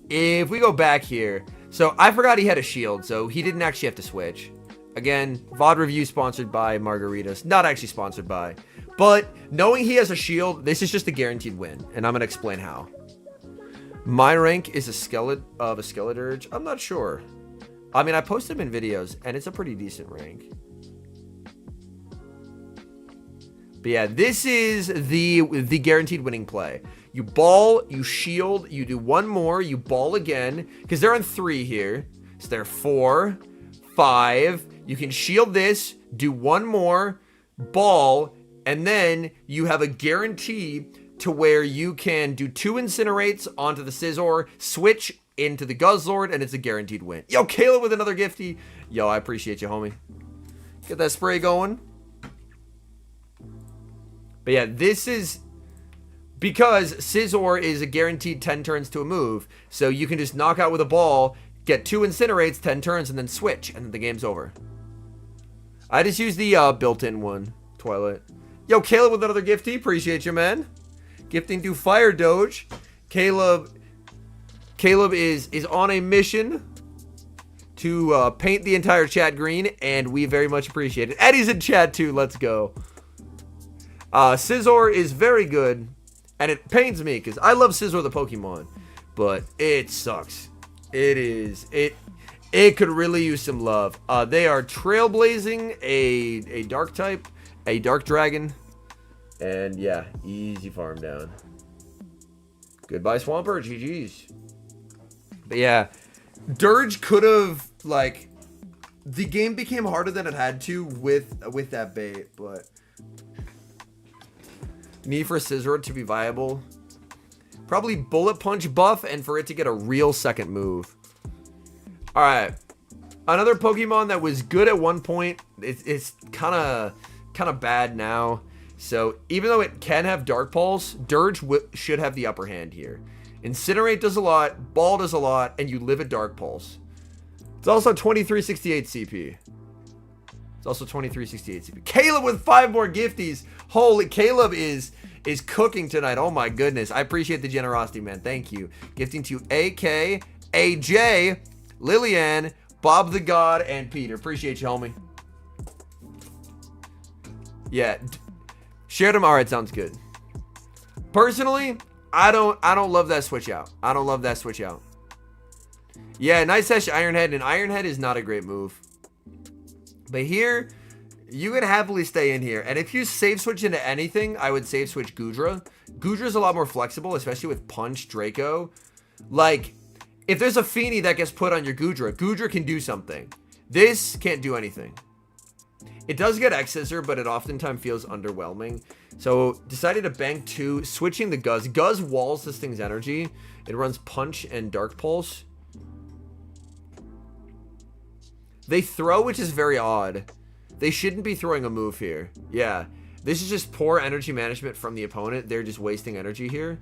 if we go back here. So I forgot he had a shield, so he didn't actually have to switch. Again, VOD review sponsored by Margarita. Not actually sponsored by. But knowing he has a shield, this is just a guaranteed win. And I'm going to explain how. My rank is a Skeledirge. I'm not sure. I mean, I post them in videos, and it's a pretty decent rank. But yeah, this is the guaranteed winning play. You ball, you shield, you do 1 more, you ball again, because they're on 3 here. So they're 4, 5. You can shield this, do 1 more, ball, and then you have a guarantee to where you can do 2 Incinerates onto the Scizor, switch into the Guzzlord, and it's a guaranteed win. Yo, Caleb with another gifty. Yo, I appreciate you, homie. Get that spray going. But yeah, this is because Scizor is a guaranteed 10 turns to a move. So you can just knock out with a ball, get 2 Incinerates, 10 turns, and then switch, and then the game's over. I just use the built-in one, Twilight. Yo, Caleb with another gifty. Appreciate you, man. Gifting to Fire Doge. Caleb is on a mission to paint the entire chat green, and we very much appreciate it. Eddie's in chat too. Let's go. Scizor is very good, and it pains me because I love Scizor the Pokemon, but it sucks. It could really use some love. They are trailblazing a dark type, a dark dragon, and yeah, easy farm down. Goodbye Swampert, GG's. But yeah, Dirge could have, like, the game became harder than it had to with that bait, but need for Scizor to be viable, probably Bullet Punch buff and for it to get a real second move. All right, another Pokemon that was good at one point, it's kind of bad now. So even though it can have Dark Pulse, Dirge should have the upper hand here. Incinerate does a lot, Ball does a lot, and you live at Dark Pulse. It's also 2368 CP. It's also 2368 CP. Caleb with 5 more gifties. Holy, Caleb is cooking tonight. Oh my goodness. I appreciate the generosity, man. Thank you. Gifting to AK, AJ, Lillian, Bob the God, and Peter. Appreciate you, homie. Yeah. Shared them. All right, sounds good. Personally, I don't love that switch out. I don't love that switch out. Yeah, Night Sash Ironhead, and Ironhead is not a great move. But here, you could happily stay in here. And if you save switch into anything, I would save switch Gudra. Gudra's a lot more flexible, especially with Punch, Draco. Like, if there's a Feeny that gets put on your Gudra, Gudra can do something. This can't do anything. It does get X-Scissor, but it oftentimes feels underwhelming. So, decided to bank 2, switching the Guz. Guz walls this thing's energy. It runs Punch and Dark Pulse. They throw, which is very odd. They shouldn't be throwing a move here. Yeah. This is just poor energy management from the opponent. They're just wasting energy here.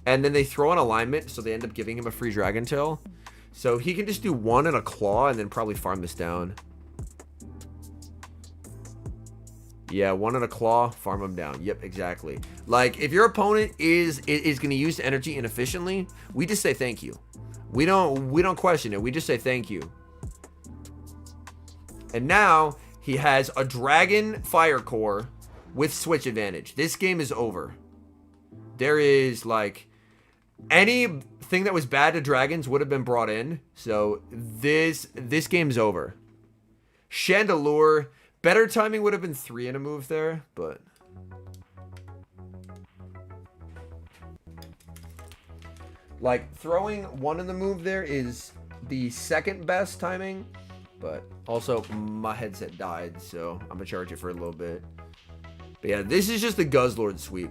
And then they throw an alignment, so they end up giving him a free Dragon Tail. So he can just do 1 and a Claw and then probably farm this down. Yeah, 1 and a Claw, farm him down. Yep, exactly. Like, if your opponent is going to use energy inefficiently, we just say thank you. We don't question it. We just say thank you. And now he has a Dragon Fire Core with switch advantage. This game is over. There is, like, anything that was bad to dragons would have been brought in. So this game's over. Chandelure. Better timing would have been 3 in a move there, but like throwing 1 in the move there is the second best timing. But also, my headset died, so I'm going to charge it for a little bit. But yeah, this is just the Guzzlord sweep.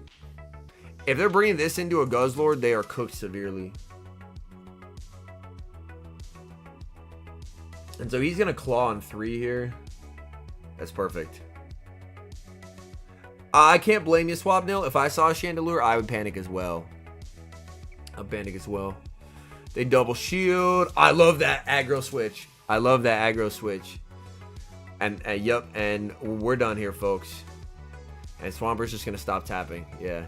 If they're bringing this into a Guzzlord, they are cooked severely. And so he's going to Claw on 3 here. That's perfect. I can't blame you, Swabnil. If I saw a Chandelure, I would panic as well. I'd panic as well. They double shield. I love that aggro switch. I love that aggro switch. And yep, and we're done here, folks. And Swamper's just going to stop tapping. Yeah.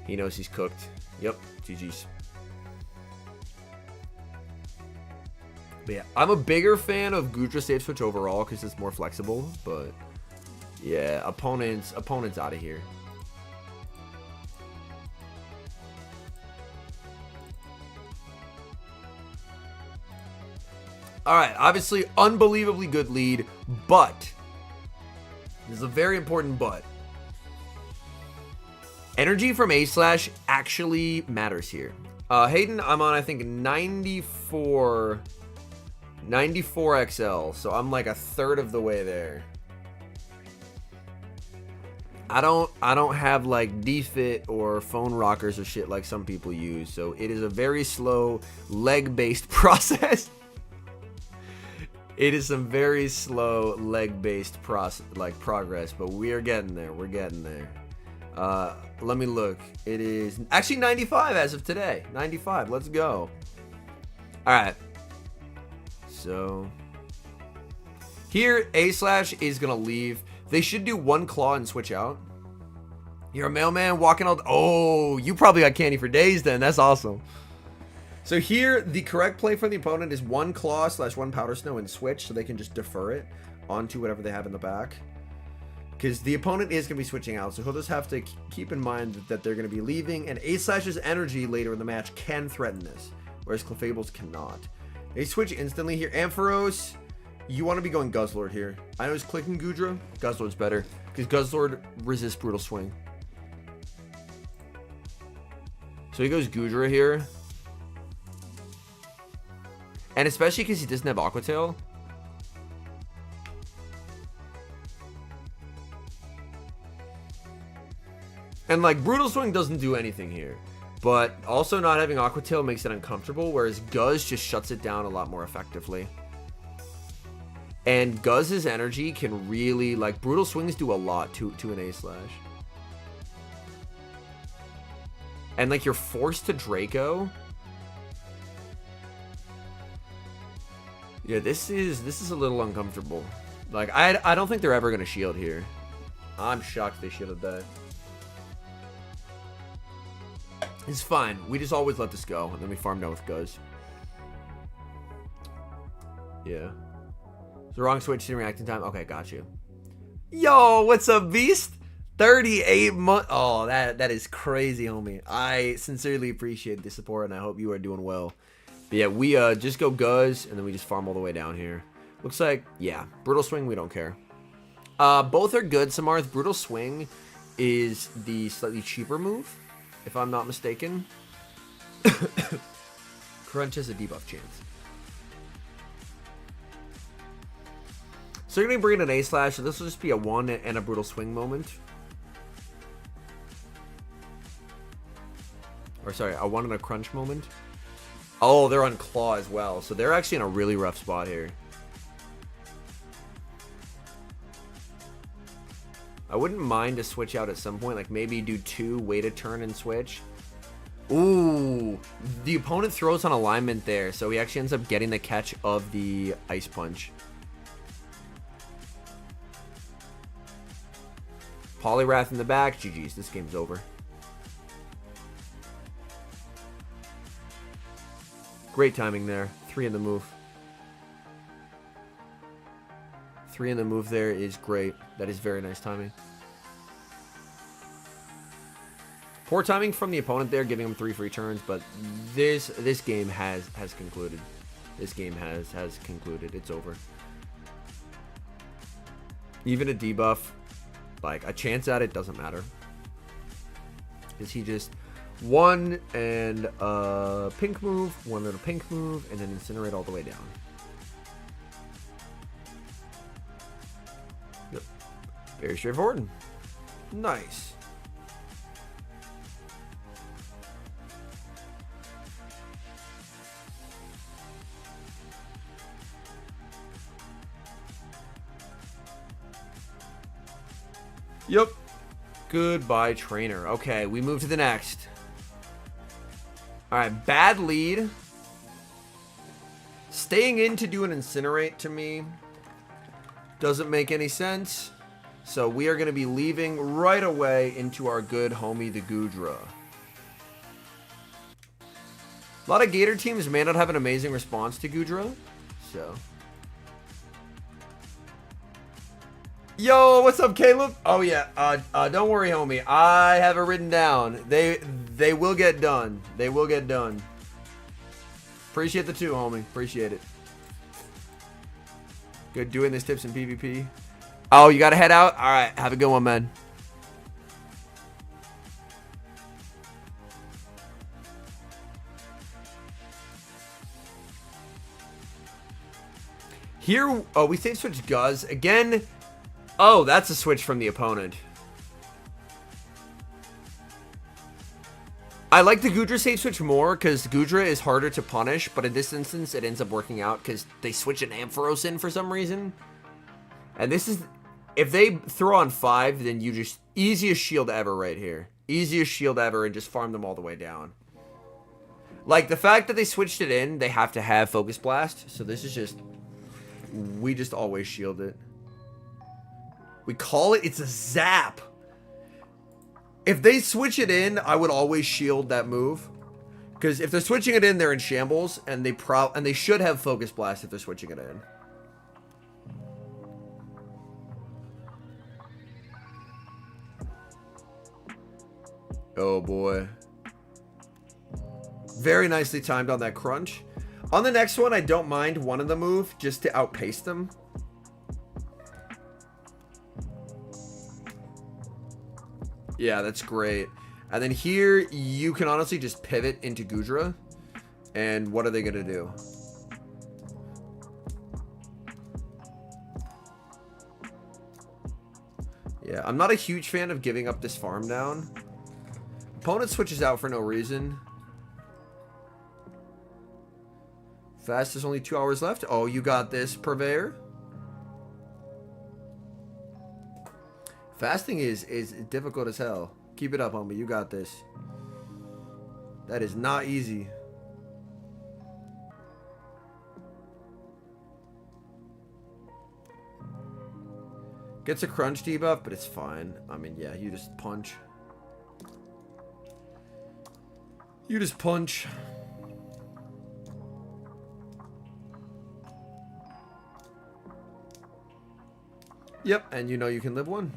He knows he's cooked. Yep, GG's. But yeah, I'm a bigger fan of Gudra save switch overall because it's more flexible. But yeah, opponents out of here. All right, obviously, unbelievably good lead, but there's a very important but. Energy from A-Slash actually matters here. Hayden, I'm on, I think, 94 XL, so I'm like a third of the way there. I don't have like DFit or phone rockers or shit like some people use, so it is a very slow leg-based process. It is some very slow leg-based progress, but we are getting there. We're getting there. Let me look. It is actually 95 as of today. 95. Let's go. All right. So here, A-Slash is gonna leave. They should do 1 Claw and switch out. You're a mailman walking all. Oh, you probably got candy for days then. That's awesome. So here, the correct play for the opponent is 1 Claw / 1 Powder Snow and switch, so they can just defer it onto whatever they have in the back. Because the opponent is going to be switching out, so he'll just have to keep in mind that they're going to be leaving, and A-Slash's energy later in the match can threaten this, whereas Clefable's cannot. They switch instantly here. Ampharos, you want to be going Guzzlord here. I know he's clicking Gudra. Guzzlord's better, because Guzzlord resists Brutal Swing. So he goes Gudra here. And especially because he doesn't have Aqua Tail. And like Brutal Swing doesn't do anything here. But also not having Aqua Tail makes it uncomfortable, whereas Guz just shuts it down a lot more effectively. And Guz's energy can really, like, Brutal Swings do a lot to an A-Slash. And like you're forced to Draco. Yeah, this is a little uncomfortable. Like, I don't think they're ever going to shield here. I'm shocked they shielded that. It's fine. We just always let this go, and then we farm down with Guz. Yeah. The wrong switch in reacting time. Okay, got you. Yo, what's up, Beast? 38 months. Oh, that is crazy, homie. I sincerely appreciate the support, and I hope you are doing well. But yeah, we just go Guz, and then we just farm all the way down here. Looks like, yeah, Brutal Swing, we don't care. Both are good, Samarth. Brutal Swing is the slightly cheaper move, if I'm not mistaken. Crunch has a debuff chance. So you're going to bring in an A-Slash, so this will just be a 1 and a Brutal Swing moment. Or sorry, a 1 and a Crunch moment. Oh, they're on Claw as well, so they're actually in a really rough spot here. I wouldn't mind to switch out at some point, like maybe do 2, wait a turn and switch. Ooh, the opponent throws on alignment there, so he actually ends up getting the catch of the Ice Punch. Poliwrath in the back. GG's, this game's over. Great timing there. 3 in the move. 3 in the move there is great. That is very nice timing. Poor timing from the opponent there, giving him 3 free turns, but this game has concluded. This game has concluded. It's over. Even a debuff, like a chance at it, doesn't matter. Is he just 1 and a pink move, 1 and a pink move, and then incinerate all the way down. Yep. Very straightforward. Nice. Yep. Goodbye, trainer. Okay, we move to the next. Alright, bad lead. Staying in to do an Incinerate to me doesn't make any sense. So we are going to be leaving right away into our good homie, the Goodra. A lot of Gator teams may not have an amazing response to Goodra. So... Yo, what's up, Caleb? Oh yeah, don't worry, homie. I have it written down. They will get done. They will get done. Appreciate the 2, homie. Appreciate it. Good doing this tips in PvP. Oh, you gotta head out? All right, have a good one, man. Here, oh, we save switch Guz again. Oh, that's a switch from the opponent. I like the Goodra save switch more because Goodra is harder to punish, but in this instance, it ends up working out because they switch an Ampharos in for some reason. And this is... If they throw on 5, then you just... Easiest shield ever right here. Easiest shield ever, and just farm them all the way down. Like, the fact that they switched it in, they have to have Focus Blast. So this is just... We just always shield it. We call it... It's a zap. If they switch it in, I would always shield that move. Because if they're switching it in, they're in shambles. And they should have Focus Blast if they're switching it in. Oh boy. Very nicely timed on that crunch. On the next one, I don't mind one of the move just to outpace them. Yeah, that's great. And then here, you can honestly just pivot into Goodra. And what are they going to do? Yeah, I'm not a huge fan of giving up this farm down. Opponent switches out for no reason. Fast, there's only 2 hours left. Oh, you got this, Purveyor. Fasting is difficult as hell. Keep it up, homie. You got this. That is not easy. Gets a crunch debuff, but it's fine. I mean, yeah, you just punch. You just punch. Yep, and you know you can live 1.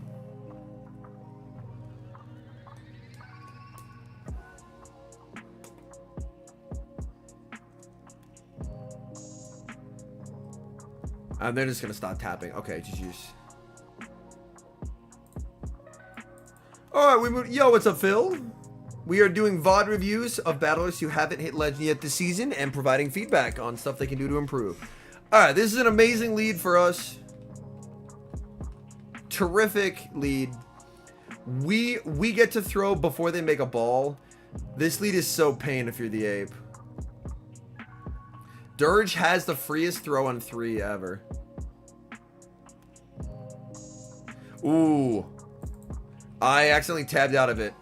And they're just gonna stop tapping. Okay, GG's. Alright, we moved. Yo, what's up, Phil? We are doing VOD reviews of battlers who haven't hit Legend yet this season and providing feedback on stuff they can do to improve. Alright, this is an amazing lead for us. Terrific lead. We get to throw before they make a ball. This lead is so pain if you're the ape. Dirge has the freest throw on 3 ever. Ooh. I accidentally tabbed out of it.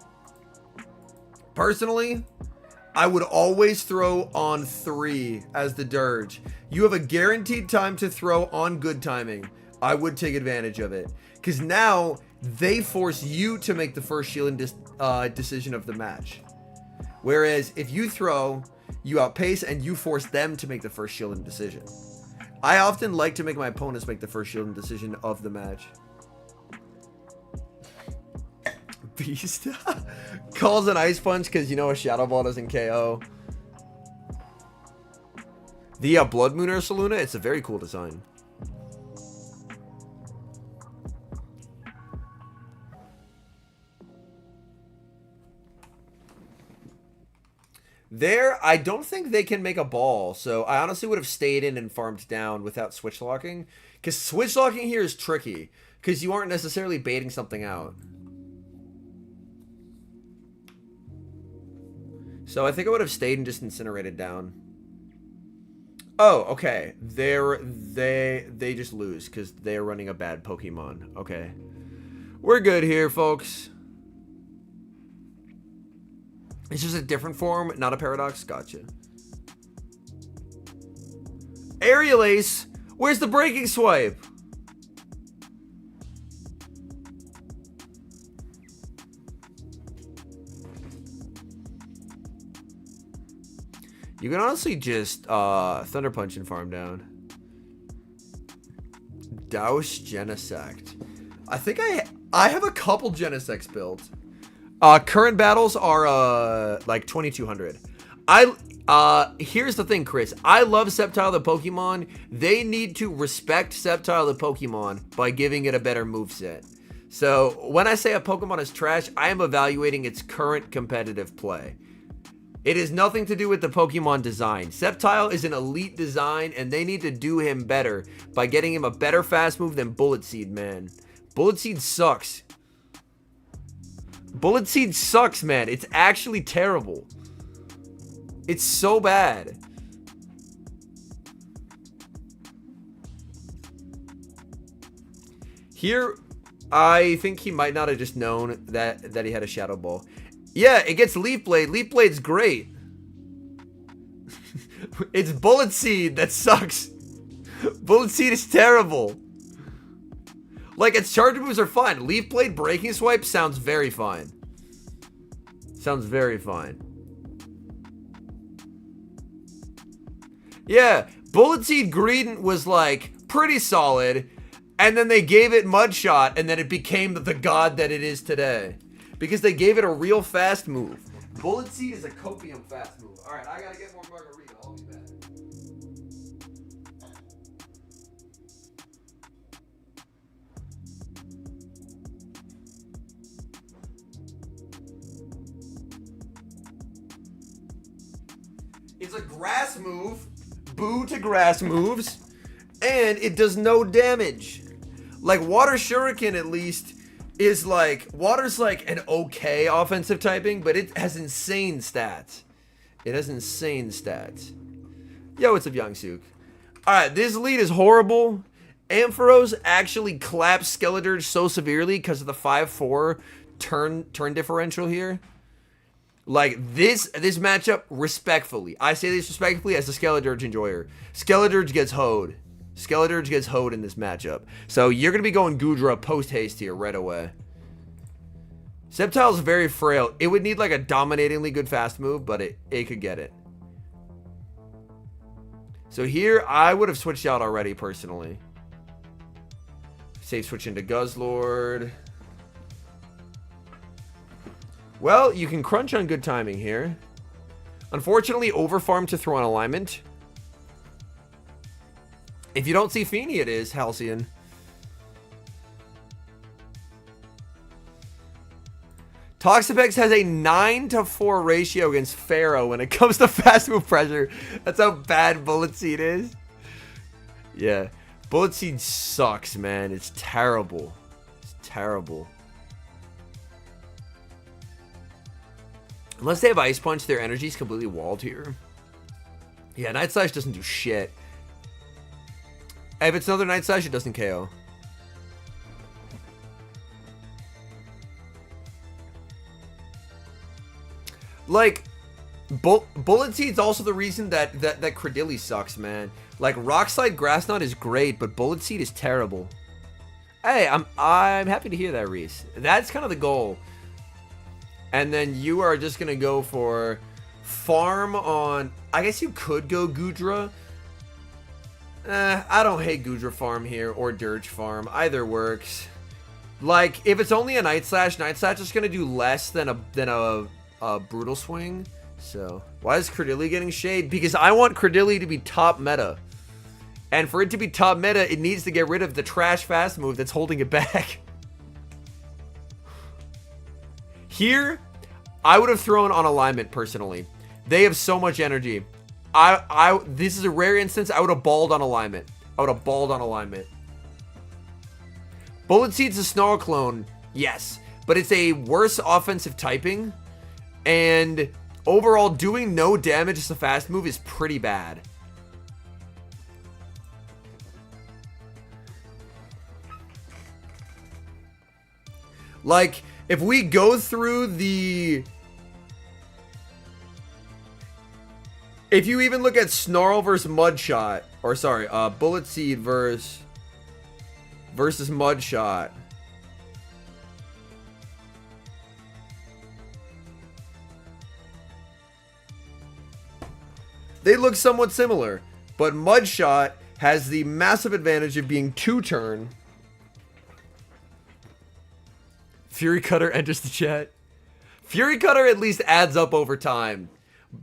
Personally, I would always throw on 3 as the Dirge. You have a guaranteed time to throw on good timing. I would take advantage of it. Because now, they force you to make the first shielding decision of the match. Whereas, if you throw, you outpace and you force them to make the first shielding decision. I often like to make my opponents make the first shielding decision of the match. Beast calls an ice punch because you know a shadow ball doesn't KO. The Blood Moon Ursaluna, it's a very cool design. There, I don't think they can make a ball, so I honestly would have stayed in and farmed down without switch locking. Because switch locking here is tricky, because you aren't necessarily baiting something out. So I think I would have stayed and just incinerated down. Oh, okay. They just lose because they're running a bad Pokemon. Okay. We're good here, folks. It's just a different form, not a paradox. Gotcha. Aerial Ace. Where's the breaking swipe? You can honestly just Thunder Punch and farm down. Douse Genesect. I think I have a couple Genesects built. Current battles are like 2200. Here's the thing, Chris. I love Sceptile the Pokemon. They need to respect Sceptile the Pokemon by giving it a better moveset. So when I say a Pokemon is trash, I am evaluating its current competitive play. It has nothing to do with the Pokemon design. Sceptile is an elite design, and they need to do him better by getting him a better fast move than Bullet Seed, man. Bullet Seed sucks. Bullet Seed sucks, man. It's actually terrible. It's so bad. Here, I think he might not have just known that he had a Shadow Ball. Yeah, it gets Leaf Blade. Leaf Blade's great. It's Bullet Seed that sucks. Bullet Seed is terrible. Like, its charge moves are fine. Leaf Blade Breaking Swipe sounds very fine. Sounds very fine. Yeah, Bullet Seed Green was, like, pretty solid. And then they gave it Mud Shot, and then it became the god that it is today. Because they gave it a real fast move. Bullet Seed is a copium fast move. Alright, I gotta get more Margarita. I'll be back. It's a grass move. Boo to grass moves. And it does no damage. Like, Water Shuriken, at least, is like... Water's like an okay offensive typing, but it has insane stats. It has insane stats. Yo, what's up, Youngsuk? Alright, this lead is horrible. Ampharos actually claps Skeledirge so severely because of the 5-4 turn differential here. Like, this matchup, respectfully. I say this respectfully as a Skeledirge enjoyer. Skeledirge gets hoed. Skeledirge gets hoed in this matchup. So you're going to be going Goodra post-haste here right away. Sceptile's very frail. It would need like a dominatingly good fast move, but it could get it. So here, I would have switched out already, personally. Safe switch into Guzzlord. Well, you can crunch on good timing here. Unfortunately, overfarm to throw on alignment. If you don't see Feeny, it is Halcyon. Toxapex has a 9-to-4 ratio against Pharaoh when it comes to fast move pressure. That's how bad Bullet Seed is. Yeah. Bullet Seed sucks, man. It's terrible. It's terrible. Unless they have Ice Punch, their energy's completely walled here. Yeah, Night Slash doesn't do shit. If it's another Night Slash, it doesn't KO. Like, Bullet Seed's also the reason that Credilli sucks, man. Like, Rock Slide Grass Knot is great, but Bullet Seed is terrible. Hey, I'm happy to hear that, Reese. That's kind of the goal. And then you are just gonna go for farm on. I guess you could go Goodra. I don't hate Goodra farm here or Dirge farm. Either works. Like, if it's only a Night Slash is gonna do less than a Brutal Swing. So why is Credilli getting shade? Because I want Credilli to be top meta. And for it to be top meta, it needs to get rid of the trash fast move that's holding it back. Here, I would have thrown on Alignment personally. They have so much energy. This is a rare instance. I would have balled on Alignment. Bullet Seed's a Snarl clone, yes, but it's a worse offensive typing, and overall doing no damage as a fast move is pretty bad. Like, if we go through the... If you even look at Snarl versus Mudshot, or sorry, Bullet Seed versus Mudshot. They look somewhat similar, but Mudshot has the massive advantage of being 2-turn. Fury Cutter enters the chat. Fury Cutter at least adds up over time.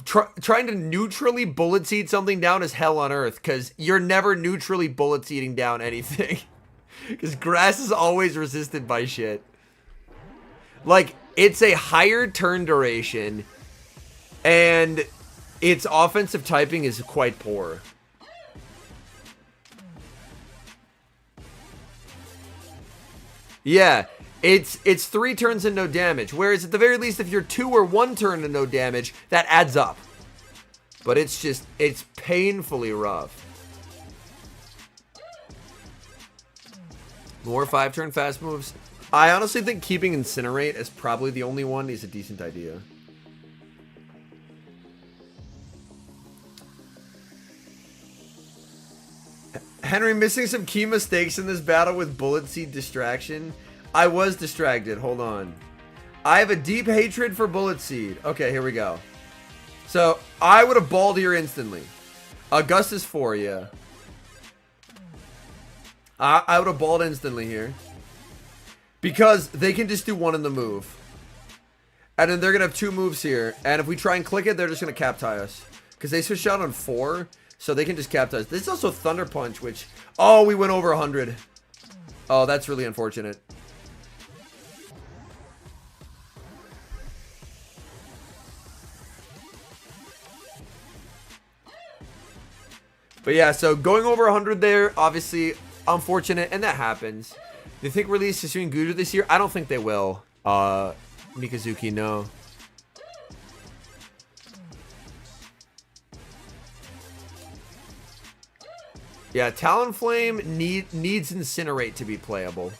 Trying to neutrally Bullet Seed something down is hell on earth, because you're never neutrally Bullet Seeding down anything. Because grass is always resisted by shit. Like, it's a higher turn duration, and its offensive typing is quite poor. Yeah. It's 3 turns and no damage. Whereas at the very least, if you're 2 or 1 turn and no damage, that adds up. But it's painfully rough. More 5-turn fast moves. I honestly think keeping Incinerate as probably the only one is a decent idea. Henry missing some key mistakes in this battle with Bullet Seed distraction. I was distracted. Hold on. I have a deep hatred for Bullet Seed. Okay, here we go. So, I would have balled here instantly. Augustus 4, yeah. I would have balled instantly here. Because they can just do 1 in the move. And then they're going to have 2 moves here. And if we try and click it, they're just going to cap tie us. Because they switched out on 4. So they can just cap tie us. This is also Thunder Punch, which... Oh, we went over 100. Oh, that's really unfortunate. But yeah, so going over 100 there, obviously unfortunate, and that happens. Do you think release Hisuian Goodra this year? I don't think they will. Mikazuki, no. Yeah, Talonflame needs Incinerate to be playable.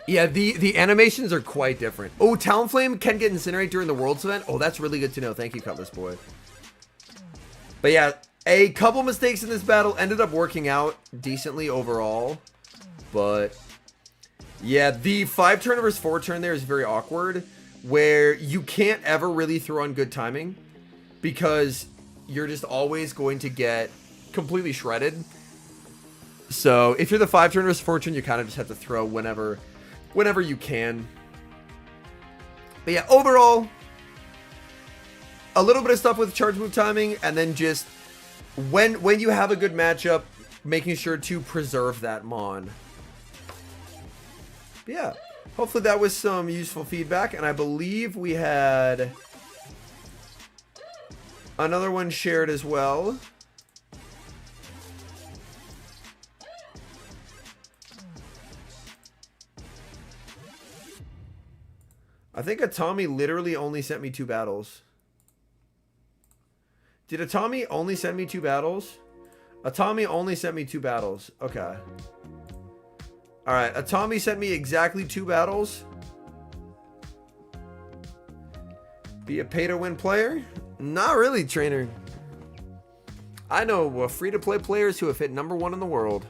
Yeah, the animations are quite different. Oh, Talonflame can get Incinerate during the Worlds event. Oh, that's really good to know. Thank you, Cutlass Boy. But yeah, A couple mistakes in this battle ended up working out decently overall. But yeah, the 5-turn versus 4-turn there is very awkward, where you can't ever really throw on good timing because you're just always going to get completely shredded. So if you're the 5-turn versus 4-turn, you kind of just have to throw whenever you can. But yeah, overall, a little bit of stuff with charge move timing, and then just when you have a good matchup, making sure to preserve that mon. But yeah, hopefully that was some useful feedback, and I believe we had another one shared as well. I think Atami literally only sent me 2 battles. Did Atami only send me 2 battles? Atami only sent me 2 battles. Okay. Alright, Atami sent me exactly 2 battles. Be a pay-to-win player? Not really, trainer. I know free-to-play players who have hit #1 in the world.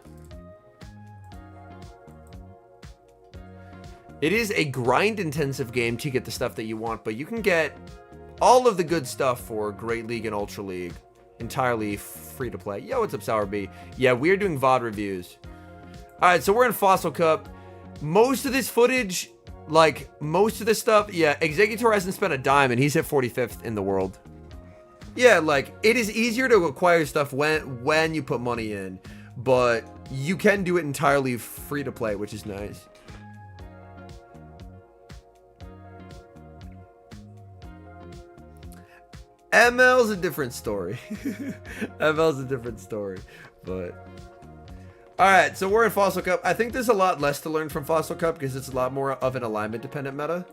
It is a grind-intensive game to get the stuff that you want, but you can get all of the good stuff for Great League and Ultra League entirely free to play. Yo, what's up, Sour B? Yeah, we are doing VOD reviews. Alright, so we're in Fossil Cup. Most of this footage, like, most of this stuff, yeah, Exeggutor hasn't spent a dime and he's hit 45th in the world. Yeah, like, it is easier to acquire stuff when you put money in, but you can do it entirely free to play, which is nice. ML's a different story. ML's a different story. But alright, so we're in Fossil Cup. I think there's a lot less to learn from Fossil Cup because it's a lot more of an alignment dependent meta.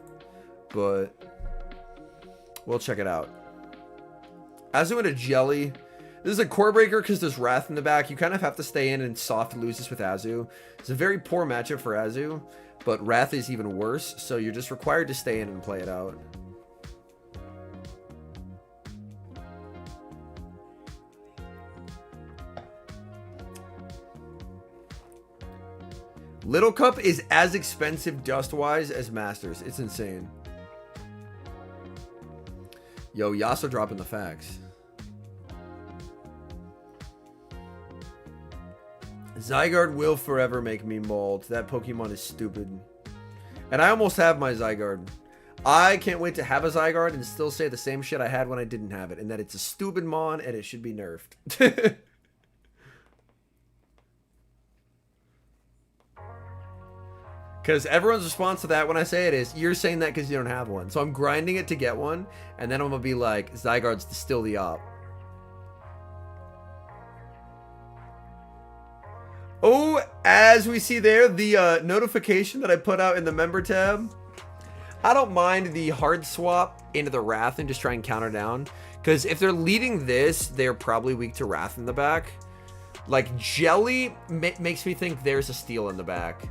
But we'll check it out. Azu into Jelly. This is a core breaker because there's Wrath in the back. You kind of have to stay in and soft lose this with Azu. It's a very poor matchup for Azu, but Wrath is even worse, so you're just required to stay in and play it out. Little Cup is as expensive dust-wise as Masters. It's insane. Yo, Yasuo dropping the facts. Zygarde will forever make me mold. That Pokemon is stupid. And I almost have my Zygarde. I can't wait to have a Zygarde and still say the same shit I had when I didn't have it. And that it's a stupid mon and it should be nerfed. Because everyone's response to that when I say it is, you're saying that because you don't have one. So I'm grinding it to get one, and then I'm going to be like, Zygarde's still the op. Oh, as we see there, the notification that I put out in the member tab. I don't mind the hard swap into the Wrath and just try and counter down. Because if they're leading this, they're probably weak to Wrath in the back. Like, Jelly makes me think there's a steal in the back.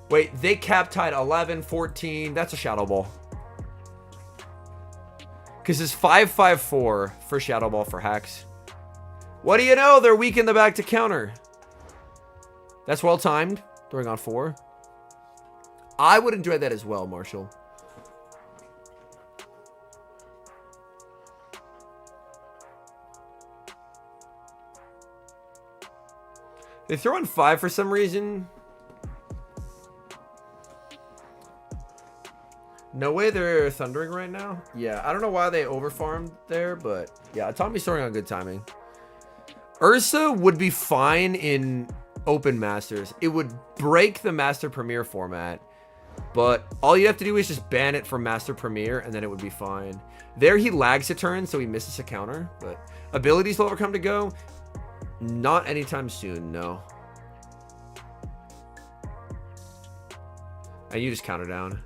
Wait, they cap tied 11, 14. That's a Shadow Ball. Because it's 5-5-4 for Shadow Ball for Hex. What do you know? They're weak in the back to counter. That's well timed. Throwing on 4. I would enjoy that as well, Marshall. They throw on 5 for some reason. No way they're thundering right now. Yeah, I don't know why they overfarmed there, but yeah, Tommy's throwing on good timing. Ursa would be fine in Open Masters. It would break the Master Premier format, but all you have to do is just ban it from Master Premier, and then it would be fine. There he lags a turn, so he misses a counter, but abilities will ever come to go? Not anytime soon, no. And you just counter down.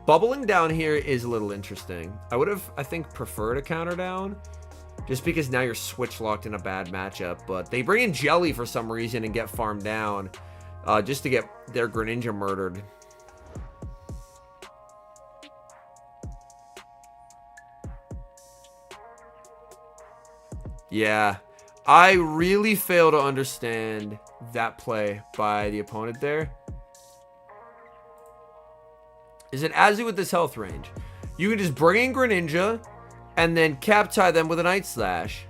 Bubbling down here is a little interesting. I would have, I think, preferred a counter down, Just because now you're switch locked in a bad matchup. But they bring in Jelly for some reason and get farmed down. Just to get their Greninja murdered. Yeah. I really fail to understand that play by the opponent there. Is it Azu with this health range? You can just bring in Greninja and then cap tie them with a Night Slash.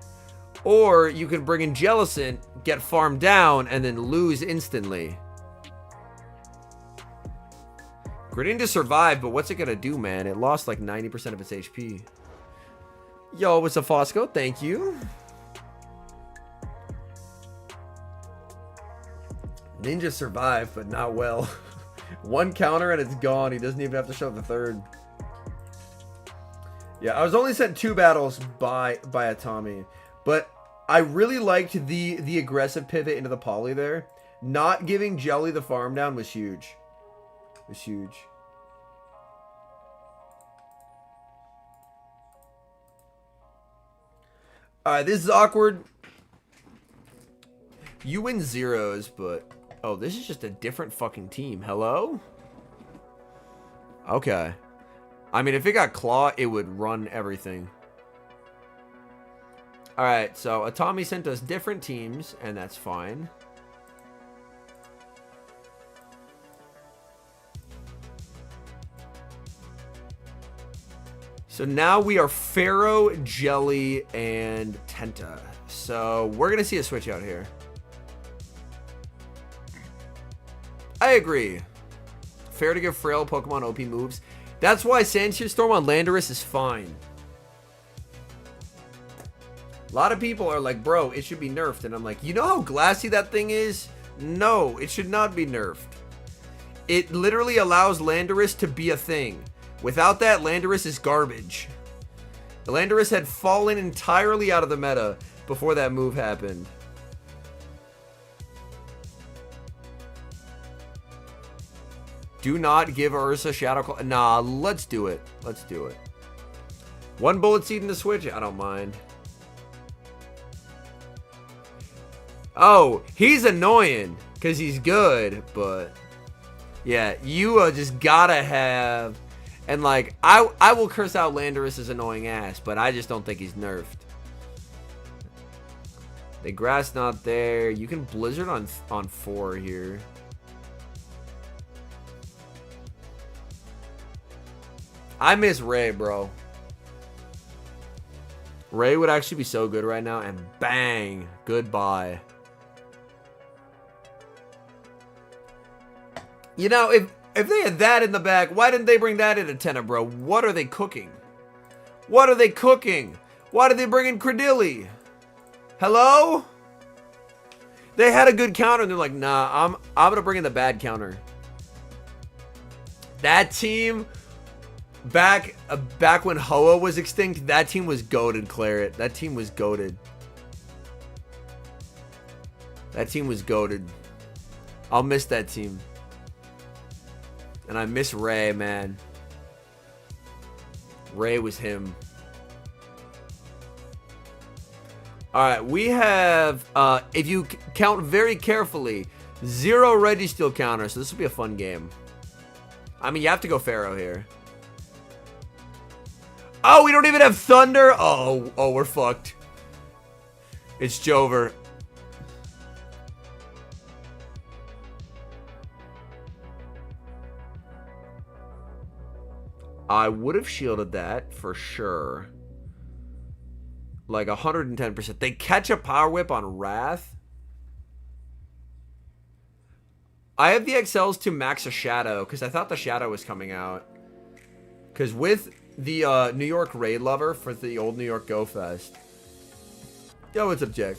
Or you can bring in Jellicent, get farmed down, and then lose instantly. Greninja survived, but what's it gonna do, man? It lost like 90% of its HP. Yo, what's up, Fosco? Thank you. Ninja survived, but not well. One counter and it's gone. He doesn't even have to show the third. Yeah, I was only sent 2 battles by Atami, but I really liked the aggressive pivot into the poly there. Not giving Jelly the farm down was huge. It was huge. Alright, this is awkward. You win zeros, but... Oh, this is just a different fucking team. Hello? Okay. I mean, if it got Claw, it would run everything. Alright, so Atami sent us different teams, and that's fine. So now we are Pharaoh, Jelly, and Tenta. So we're going to see a switch out here. I agree. Fair to give frail Pokemon OP moves. That's why Sandshrew Storm on Landorus is fine. A lot of people are like, bro, it should be nerfed. And I'm like, you know how glassy that thing is? No, it should not be nerfed. It literally allows Landorus to be a thing. Without that, Landorus is garbage. The Landorus had fallen entirely out of the meta before that move happened. Do not give Ursa Shadow Claw. Nah, let's do it. Let's do it. 1 Bullet Seed in the switch? I don't mind. Oh, he's annoying because he's good, but yeah, you just gotta have... And like, I will curse out Landorus' annoying ass, but I just don't think he's nerfed. The grass not there. You can Blizzard on 4 here. I miss Ray, bro. Ray would actually be so good right now, and bang, goodbye. You know, if they had that in the back, why didn't they bring that into Tenna, bro? What are they cooking? What are they cooking? Why did they bring in Credilli? Hello? They had a good counter, and they're like, nah, I'm gonna bring in the bad counter. That team... Back when Hoa was extinct, that team was goated, Claret. That team was goated. That team was goated. I'll miss that team. And I miss Ray, man. Ray was him. Alright, we have, if you count very carefully, 0 Registeel counters, so this will be a fun game. I mean, you have to go Pharaoh here. Oh, we don't even have Thunder? Oh, we're fucked. It's Jover. I would have shielded that for sure. Like 110%. They catch a Power Whip on Wrath. I have the XLs to max a Shadow because I thought the Shadow was coming out. Because with the New York Raid Lover for the old New York Go Fest. Yo, what's up, Jack?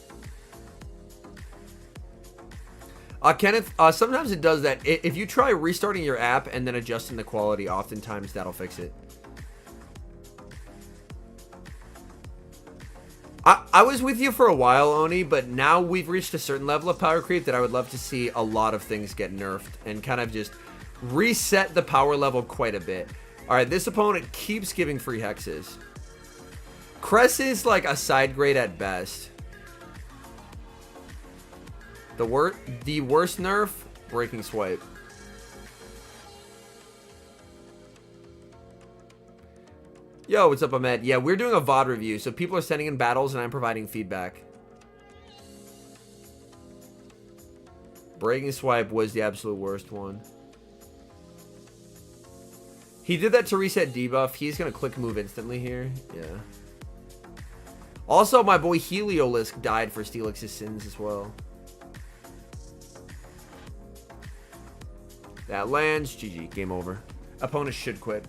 Kenneth, sometimes it does that. If you try restarting your app and then adjusting the quality, oftentimes that'll fix it. I was with you for a while, Oni, but now we've reached a certain level of power creep that I would love to see a lot of things get nerfed and kind of just reset the power level quite a bit. Alright, this opponent keeps giving free hexes. Cress is like a side grade at best. The worst nerf, Breaking Swipe. Yo, what's up, Ahmed? Yeah, we're doing a VOD review, so people are sending in battles and I'm providing feedback. Breaking Swipe was the absolute worst one. He did that to reset debuff. He's going to click move instantly here. Yeah. Also, my boy Heliolisk died for Steelix's sins as well. That lands. GG. Game over. Opponent should quit.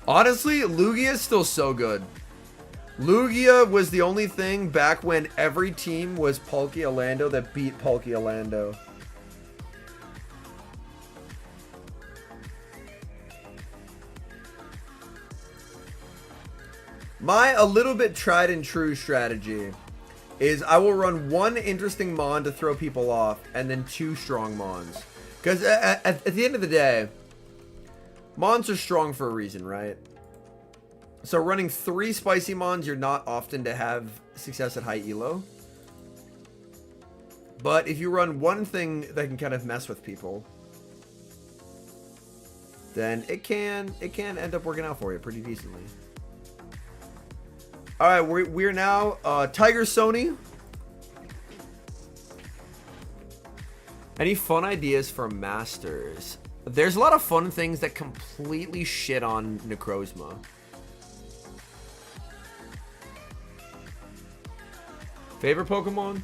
Honestly, Lugia is still so good. Lugia was the only thing back when every team was Palkia-Lando that beat Palkia-Lando. My a little bit tried and true strategy is I will run one interesting Mon to throw people off and then two strong Mons. Because at the end of the day, Mons are strong for a reason, right? So running 3 spicy Mons, you're not often to have success at high elo. But if you run one thing that can kind of mess with people, then it can end up working out for you pretty decently. All right, we're now Tiger Sony. Any fun ideas for Masters? There's a lot of fun things that completely shit on Necrozma. Favorite Pokemon?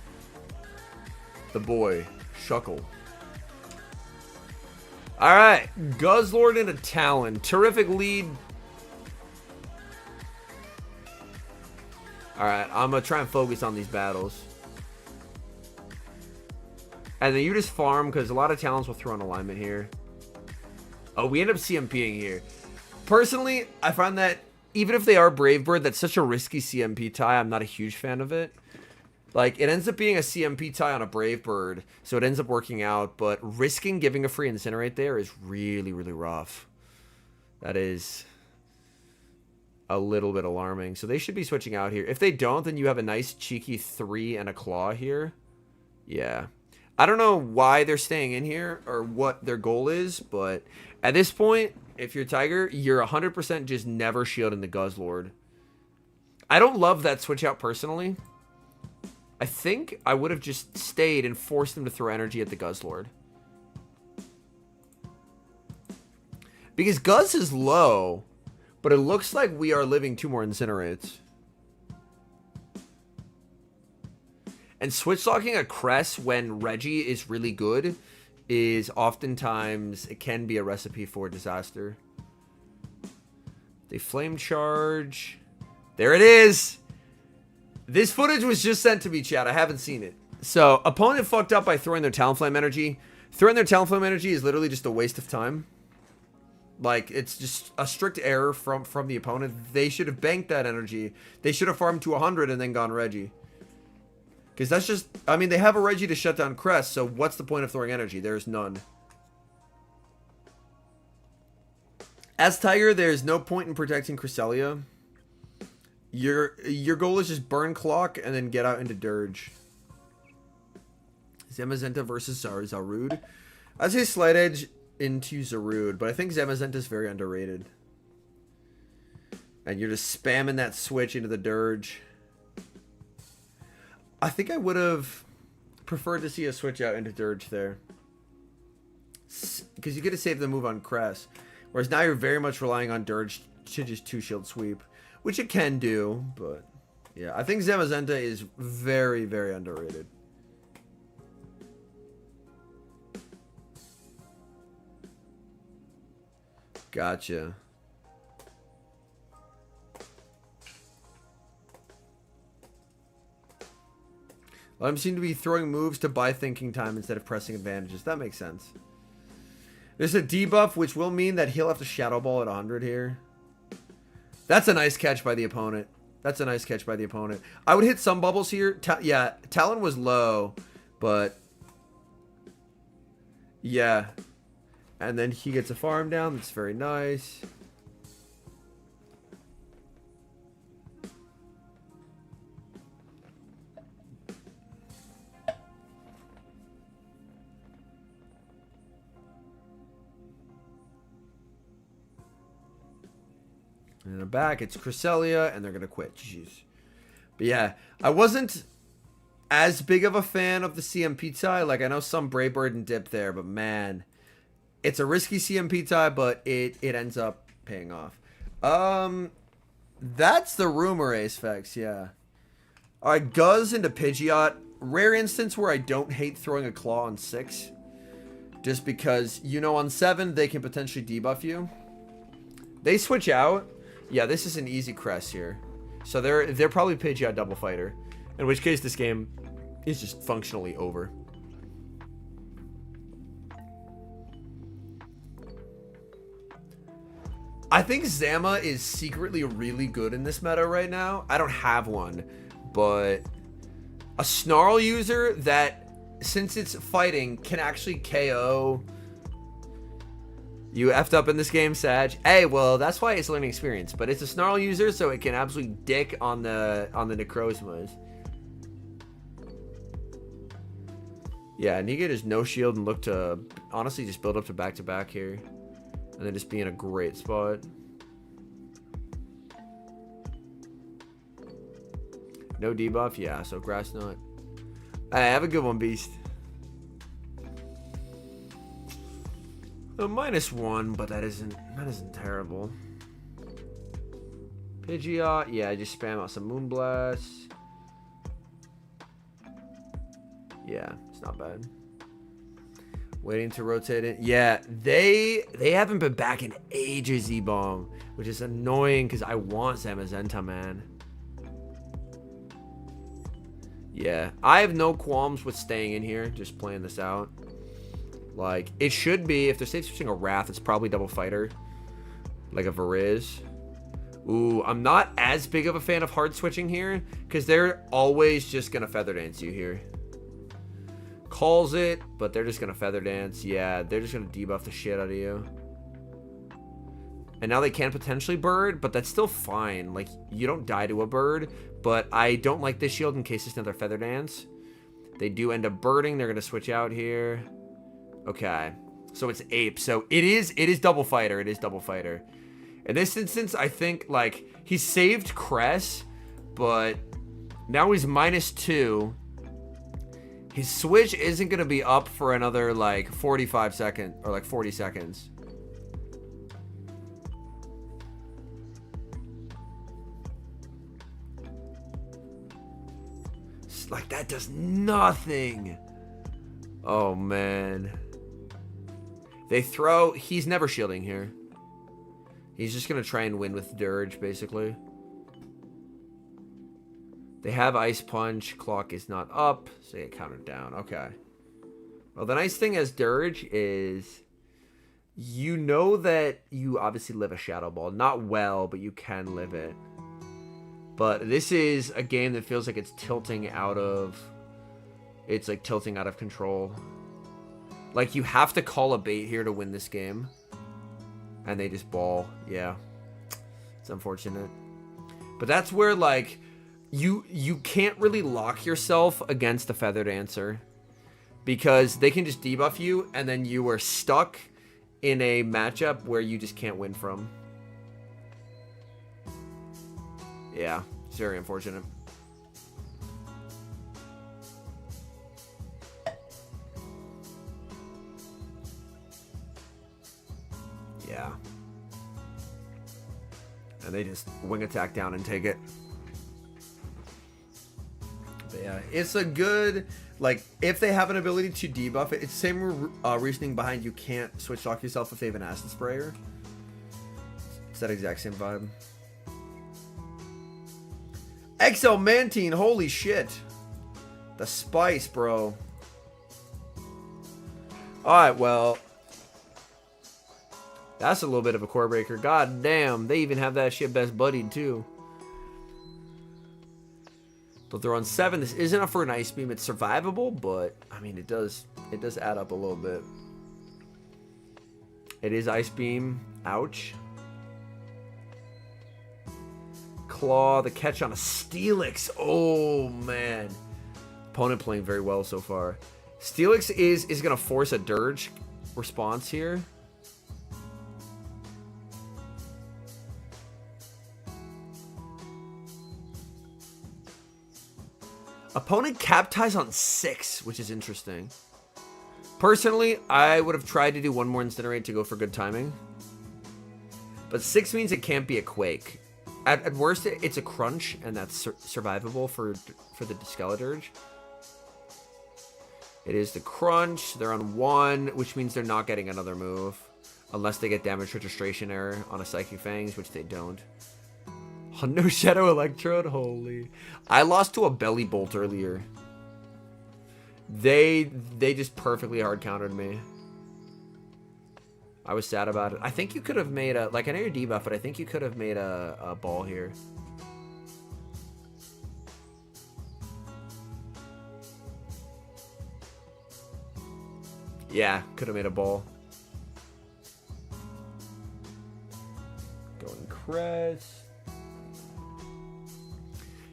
The boy, Shuckle. Alright, Guzzlord into Talon. Terrific lead. Alright, I'm going to try and focus on these battles. And then you just farm, because a lot of Talons will throw an alignment here. Oh, we end up CMPing here. Personally, I find that even if they are Brave Bird, that's such a risky CMP tie. I'm not a huge fan of it. Like, it ends up being a CMP tie on a Brave Bird, so it ends up working out, but risking giving a free Incinerate there is really, really rough. That is a little bit alarming. So they should be switching out here. If they don't, then you have a nice cheeky 3 and a Claw here. Yeah. I don't know why they're staying in here or what their goal is, but at this point, if you're Tiger, you're 100% just never shielding the Guzzlord. I don't love that switch out personally. I think I would have just stayed and forced them to throw energy at the Guzzlord. Because Guzz is low, but it looks like we are living 2 more Incinerates. And switch locking a Cress when Reggie is really good is oftentimes, it can be a recipe for disaster. They flame charge. There it is. This footage was just sent to me, chat. I haven't seen it. So, opponent fucked up by throwing their Talonflame energy. Throwing their Talonflame energy is literally just a waste of time. Like, it's just a strict error from the opponent. They should have banked that energy. They should have farmed to 100 and then gone Reggie. Because that's just... I mean, they have a Reggie to shut down Crest, so what's the point of throwing energy? There's none. As Tiger, there's no point in protecting Cresselia. Your goal is just burn Clock and then get out into Dirge. Zamazenta versus Zarude. I'd say slight edge into Zarude, but I think Zamazenta is very underrated. And you're just spamming that switch into the Dirge. I think I would have preferred to see a switch out into Dirge there. Because you get to save the move on Crest. Whereas now you're very much relying on Dirge to just 2-shield sweep. Which it can do, but yeah. I think Zamazenta is very, very underrated. Gotcha. Let him seem to be throwing moves to buy thinking time instead of pressing advantages. That makes sense. There's a debuff, which will mean that he'll have to Shadow Ball at 100 here. That's a nice catch by the opponent. That's a nice catch by the opponent. I would hit some bubbles here. Yeah, Talon was low, but... yeah. And then he gets a farm down. That's very nice. And in the back, it's Cresselia, and they're going to quit. Jeez. But yeah, I wasn't as big of a fan of the CMP tie. Like, I know some Braybird and Dip there, but man, it's a risky CMP tie, but it ends up paying off. That's the rumor, Acefax, yeah. Alright, Guzz into Pidgeot. Rare instance where I don't hate throwing a Claw on 6. Just because, you know, on 7, they can potentially debuff you. They switch out. Yeah, this is an easy Crest here. So they're probably Pidgeot Double Fighter. In which case, this game is just functionally over. I think Zama is secretly really good in this meta right now. I don't have one, but a Snarl user that, since it's fighting, can actually KO. You effed up in this game, Sag. Hey, well, that's why it's learning experience. But it's a Snarl user, so it can absolutely dick on the Necrozmas. Yeah, Niga is no shield and look to honestly just build up to back here. And then just be in a great spot. No debuff? Yeah, so Grass Knot. Hey, have a good one, Beast. A -1, but that isn't terrible. Pidgeot, yeah, just spam out some Moonblast. Yeah, it's not bad. Waiting to rotate it. Yeah, they haven't been back in ages, E-Bomb, which is annoying because I want Zamazenta, man. Yeah, I have no qualms with staying in here, just playing this out. Like, it should be, if they're safe switching a Wrath, it's probably Double Fighter. Like a Veriz. Ooh, I'm not as big of a fan of hard switching here, because they're always just going to Feather Dance you here. Calls it, but they're just going to Feather Dance. Yeah, they're just going to debuff the shit out of you. And now they can potentially bird, but that's still fine. Like, you don't die to a bird, but I don't like this shield in case it's another Feather Dance. They do end up birding. They're going to switch out here. Okay, so it's Ape. So it is Double Fighter. It is Double Fighter. In this instance, I think, like, he saved Cress, but now he's -2. His switch isn't going to be up for another, like, 45 seconds, or, like, 40 seconds. Like, that does nothing. Oh, man. They throw... He's never shielding here. He's just going to try and win with Dirge, basically. They have Ice Punch. Clock is not up, so they get counted down. Okay. Well, the nice thing as Dirge is... You know that you obviously live a Shadow Ball. Not well, but you can live it. But this is a game that feels like it's tilting out of... It's like tilting out of control. Like, you have to call a bait here to win this game. And they just ball. Yeah. It's unfortunate. But that's where, like, you can't really lock yourself against a Feather Dancer. Because they can just debuff you, and then you are stuck in a matchup where you just can't win from. Yeah, it's very unfortunate. Yeah. And they just wing attack down and take it. But yeah, it's a good, like, if they have an ability to debuff it, it's the same reasoning behind you can't switch lock yourself if they have an Acid Sprayer. It's that exact same vibe. XL Mantine, holy shit. The spice, bro. Alright, well. That's a little bit of a core breaker. God damn, they even have that shit best buddied too. But they're on 7. This isn't enough for an Ice Beam. It's survivable, but I mean it does add up a little bit. It is Ice Beam. Ouch. Claw, the catch on a Steelix. Oh, man. Opponent playing very well so far. Steelix is going to force a Dirge response here. Opponent cap ties on 6, which is interesting. Personally, I would have tried to do one more Incinerate to go for good timing. But 6 means it can't be a Quake. At worst, it's a Crunch, and that's survivable for the Skeledirge. It is the Crunch. They're on 1, which means they're not getting another move. Unless they get Damage Registration Error on a Psychic Fangs, which they don't. Oh, no Shadow Electrode? Holy. I lost to a Belly Bolt earlier. They just perfectly hard countered me. I was sad about it. I think you could have made a... Like, I know you're debuff, but I think you could have made a ball here. Yeah, could have made a ball. Going Crest.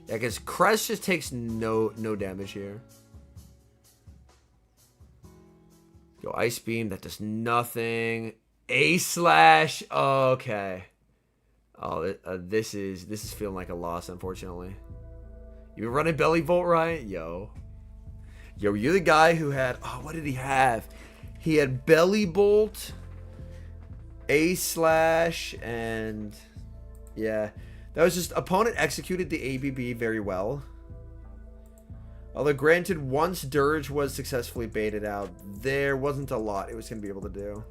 Yeah, because Crest just takes no damage here. Go Ice Beam. That does nothing. A-Slash. Okay. Oh, this is feeling like a loss, unfortunately. You been running Belly Bolt, right? Yo, you're the guy who had... Oh, what did he have? He had Belly Bolt, A-Slash, and... Yeah. That was just... Opponent executed the ABB very well. Although, granted, once Dirge was successfully baited out, there wasn't a lot it was going to be able to do.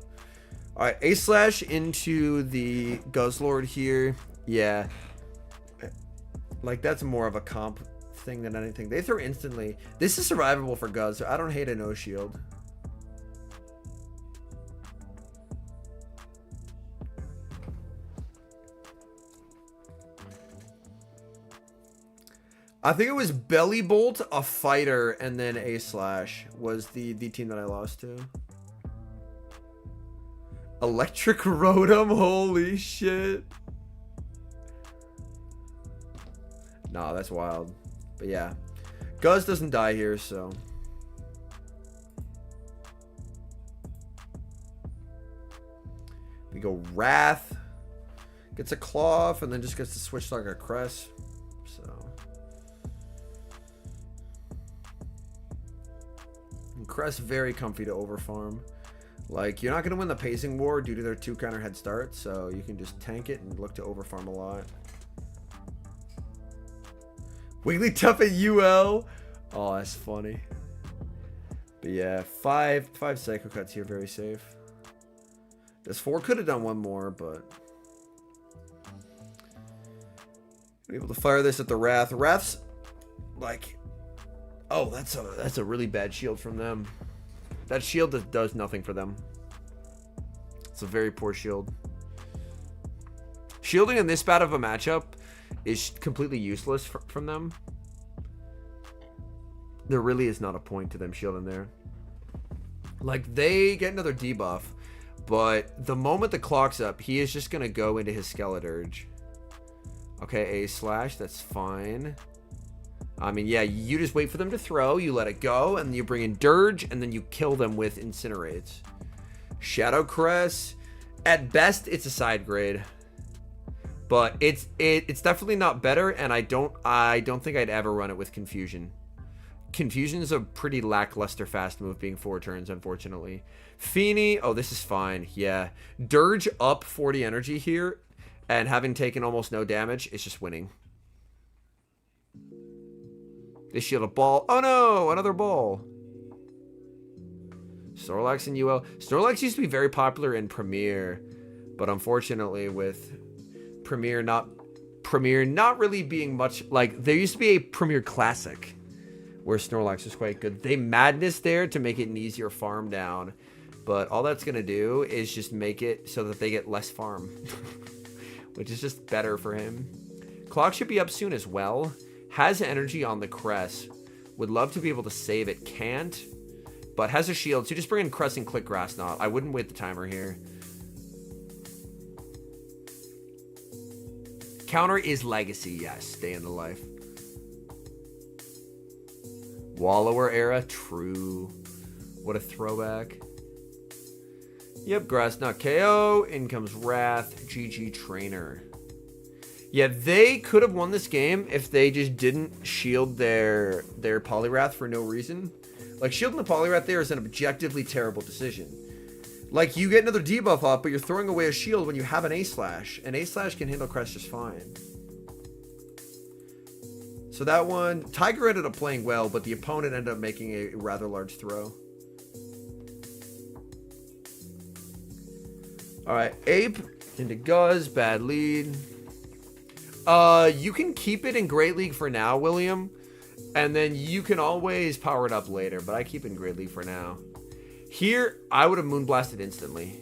Alright, A-Slash into the Guzzlord here. Yeah. Like, that's more of a comp thing than anything. They throw instantly. This is survivable for Guzz, so I don't hate a no-shield. I think it was Belly Bolt, a Fighter, and then A-Slash was the team that I lost to. Electric Rotom, holy shit. Nah, that's wild. But yeah. Guzz doesn't die here, so. We go Wrath. Gets a Claw off and then just gets to switch like a Crest. So. And Crest very comfy to overfarm. Like, you're not going to win the pacing war due to their 2 counter head start, so you can just tank it and look to overfarm a lot. Wigglytuff at UL. Oh, that's funny. But yeah, 5 Psycho Cuts here, very safe. This 4 could have done one more, but... able to fire this at the Wrath. Wrath's, like... Oh, that's a really bad shield from them. That shield does nothing for them. It's a very poor shield. Shielding in this bad of a matchup is completely useless from them. There really is not a point to them shielding there. Like, they get another debuff, but the moment the clock's up, he is just going to go into his Skeledirge. Okay, A-Slash, that's fine. I mean, yeah, you just wait for them to throw, you let it go, and you bring in Dirge, and then you kill them with Incinerates. Shadow Crest, at best, it's a side grade. But it's definitely not better, and I don't think I'd ever run it with Confusion. Confusion is a pretty lackluster fast move, being 4 turns, unfortunately. Feeny, oh, this is fine, yeah. Dirge up 40 energy here, and having taken almost no damage, it's just winning. They shield a ball. Oh no, another ball. Snorlax and UL. Snorlax used to be very popular in Premier, but unfortunately with Premier not really being much, like, there used to be a Premier Classic where Snorlax was quite good. They madness there to make it an easier farm down, but all that's gonna do is just make it so that they get less farm, which is just better for him. Clock should be up soon as well. Has energy on the Crest. Would love to be able to save it. Can't. But has a shield. So just bring in Crest and click Grass Knot. I wouldn't wait the timer here. counter is legacy. Yes, stay in the life. Wallower era, true. What a throwback. Yep, grass knot KO. In comes Wrath. GG Trainer. Yeah, they could have won this game if they just didn't shield their Poliwrath for no reason. Like, shielding the Poliwrath there is an objectively terrible decision. Like, you get another debuff up, but you're throwing away a shield when you have an A-Slash. An A-Slash can handle Crest just fine. So that one, Tiger ended up playing well, but the opponent ended up making a rather large throw. Alright, Ape into Guzz, bad lead. You can keep it in Great League for now, William. And then you can always power it up later, but I keep it in Great League for now. Here, I would have Moonblasted instantly.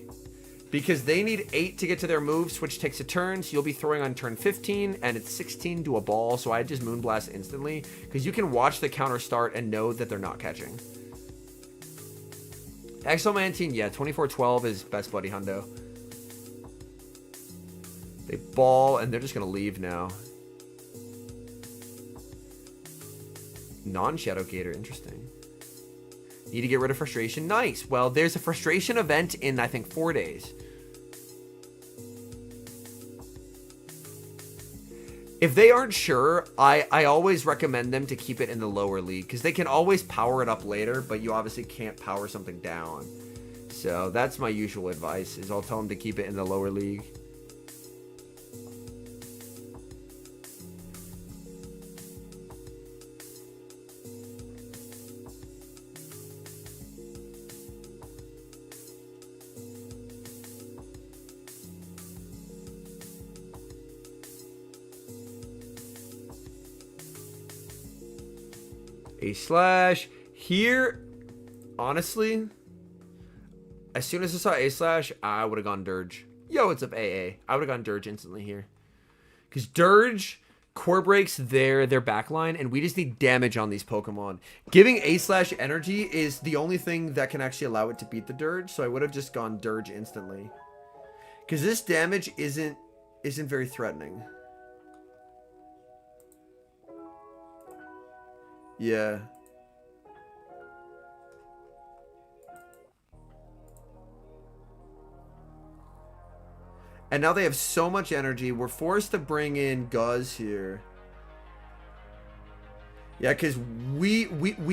Because they need 8 to get to their moves, which takes a turn, so you'll be throwing on turn 15, and it's 16 to a ball, so I just Moonblast instantly. Because you can watch the counter start and know that they're not catching. Exomantine, yeah, 24-12 is best buddy hundo. They ball, and they're just going to leave now. Non-Shadowgator, interesting. Need to get rid of frustration. Nice. Well, there's a frustration event in, I think, 4 days. If they aren't sure, I always recommend them to keep it in the lower league, because they can always power it up later, but you obviously can't power something down. So that's my usual advice, is I'll tell them to keep it in the lower league. A-Slash. Here, honestly, as soon as I saw A-Slash, I would have gone Dirge. Yo, it's up AA. I would have gone Dirge instantly here. Because Dirge core breaks their backline, and we just need damage on these Pokemon. Giving A-Slash energy is the only thing that can actually allow it to beat the Dirge, so I would have just gone Dirge instantly. Because this damage isn't very threatening. Yeah. And now they have so much energy. We're forced to bring in Guzz here. Yeah, because we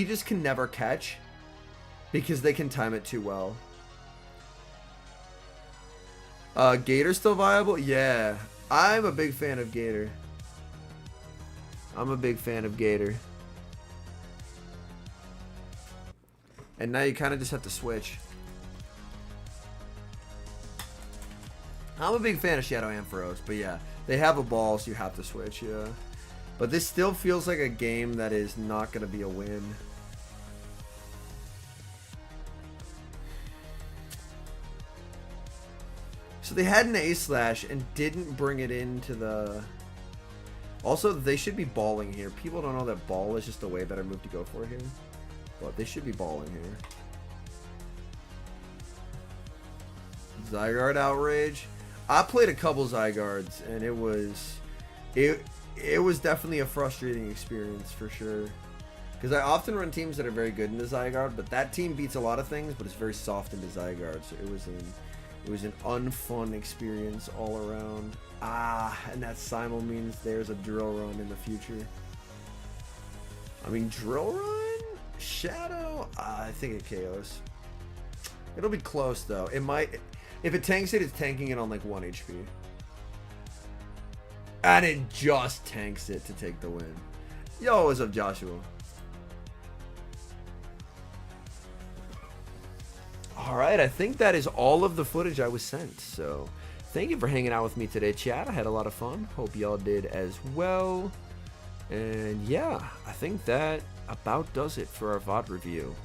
just can never catch. Because they can time it too well. Gator's still viable? Yeah. I'm a big fan of Gator. I'm a big fan of Gator. And now you kind of just have to switch. I'm a big fan of Shadow Ampharos, but yeah, they have a ball, so you have to switch, yeah. But this still feels like a game that is not going to be a win. So they had an A-Slash and didn't bring it into the... Also, they should be balling here. People don't know that ball is just a way better move to go for here. But they should be balling here. Zygarde Outrage. I played a couple Zygardes, and it was definitely a frustrating experience for sure. Because I often run teams that are very good into Zygarde, but that team beats a lot of things, but it's very soft into Zygarde. So it was an unfun experience all around. And that simul means there's a drill run in the future. I mean, drill run? Shadow? I think it KOs. It'll be close though. It might. If it tanks it, it's tanking it on like 1 HP. And it just tanks it to take the win. Yo, what's up, Joshua? Alright, I think that is all of the footage I was sent. So, thank you for hanging out with me today, chat. I had a lot of fun. Hope y'all did as well. And yeah, I think that about does it for our VOD review.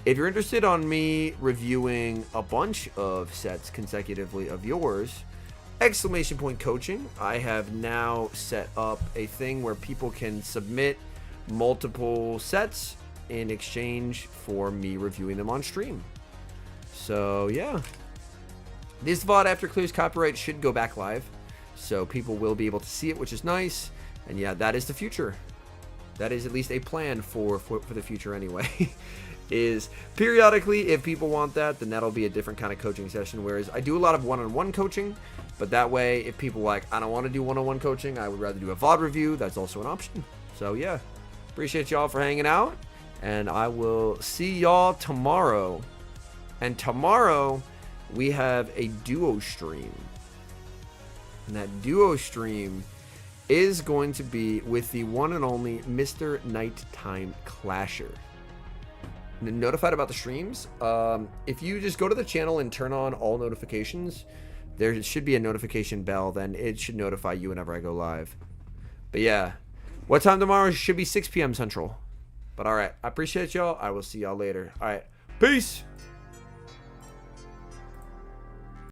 If you're interested on me reviewing a bunch of sets consecutively of yours, exclamation point coaching, I have now set up a thing where people can submit multiple sets in exchange for me reviewing them on stream. So yeah, this VOD after clears copyright should go back live. So people will be able to see it, which is nice. And yeah, that is the future. That is at least a plan for the future anyway. Is periodically, if people want that, then that'll be a different kind of coaching session. Whereas I do a lot of one-on-one coaching, but that way, if people like, I don't want to do one-on-one coaching, I would rather do a VOD review. That's also an option. So yeah, appreciate y'all for hanging out, and I will see y'all tomorrow. And tomorrow we have a duo stream, and that duo stream is going to be with the one and only Mr. Nighttime Clasher. Notified about the streams. If you just go to the channel and turn on all notifications, there should be a notification bell. Then it should notify you whenever I go live. But yeah, what time tomorrow? Should be 6 p.m. Central. But all right, I appreciate y'all. I will see y'all later. All right, peace.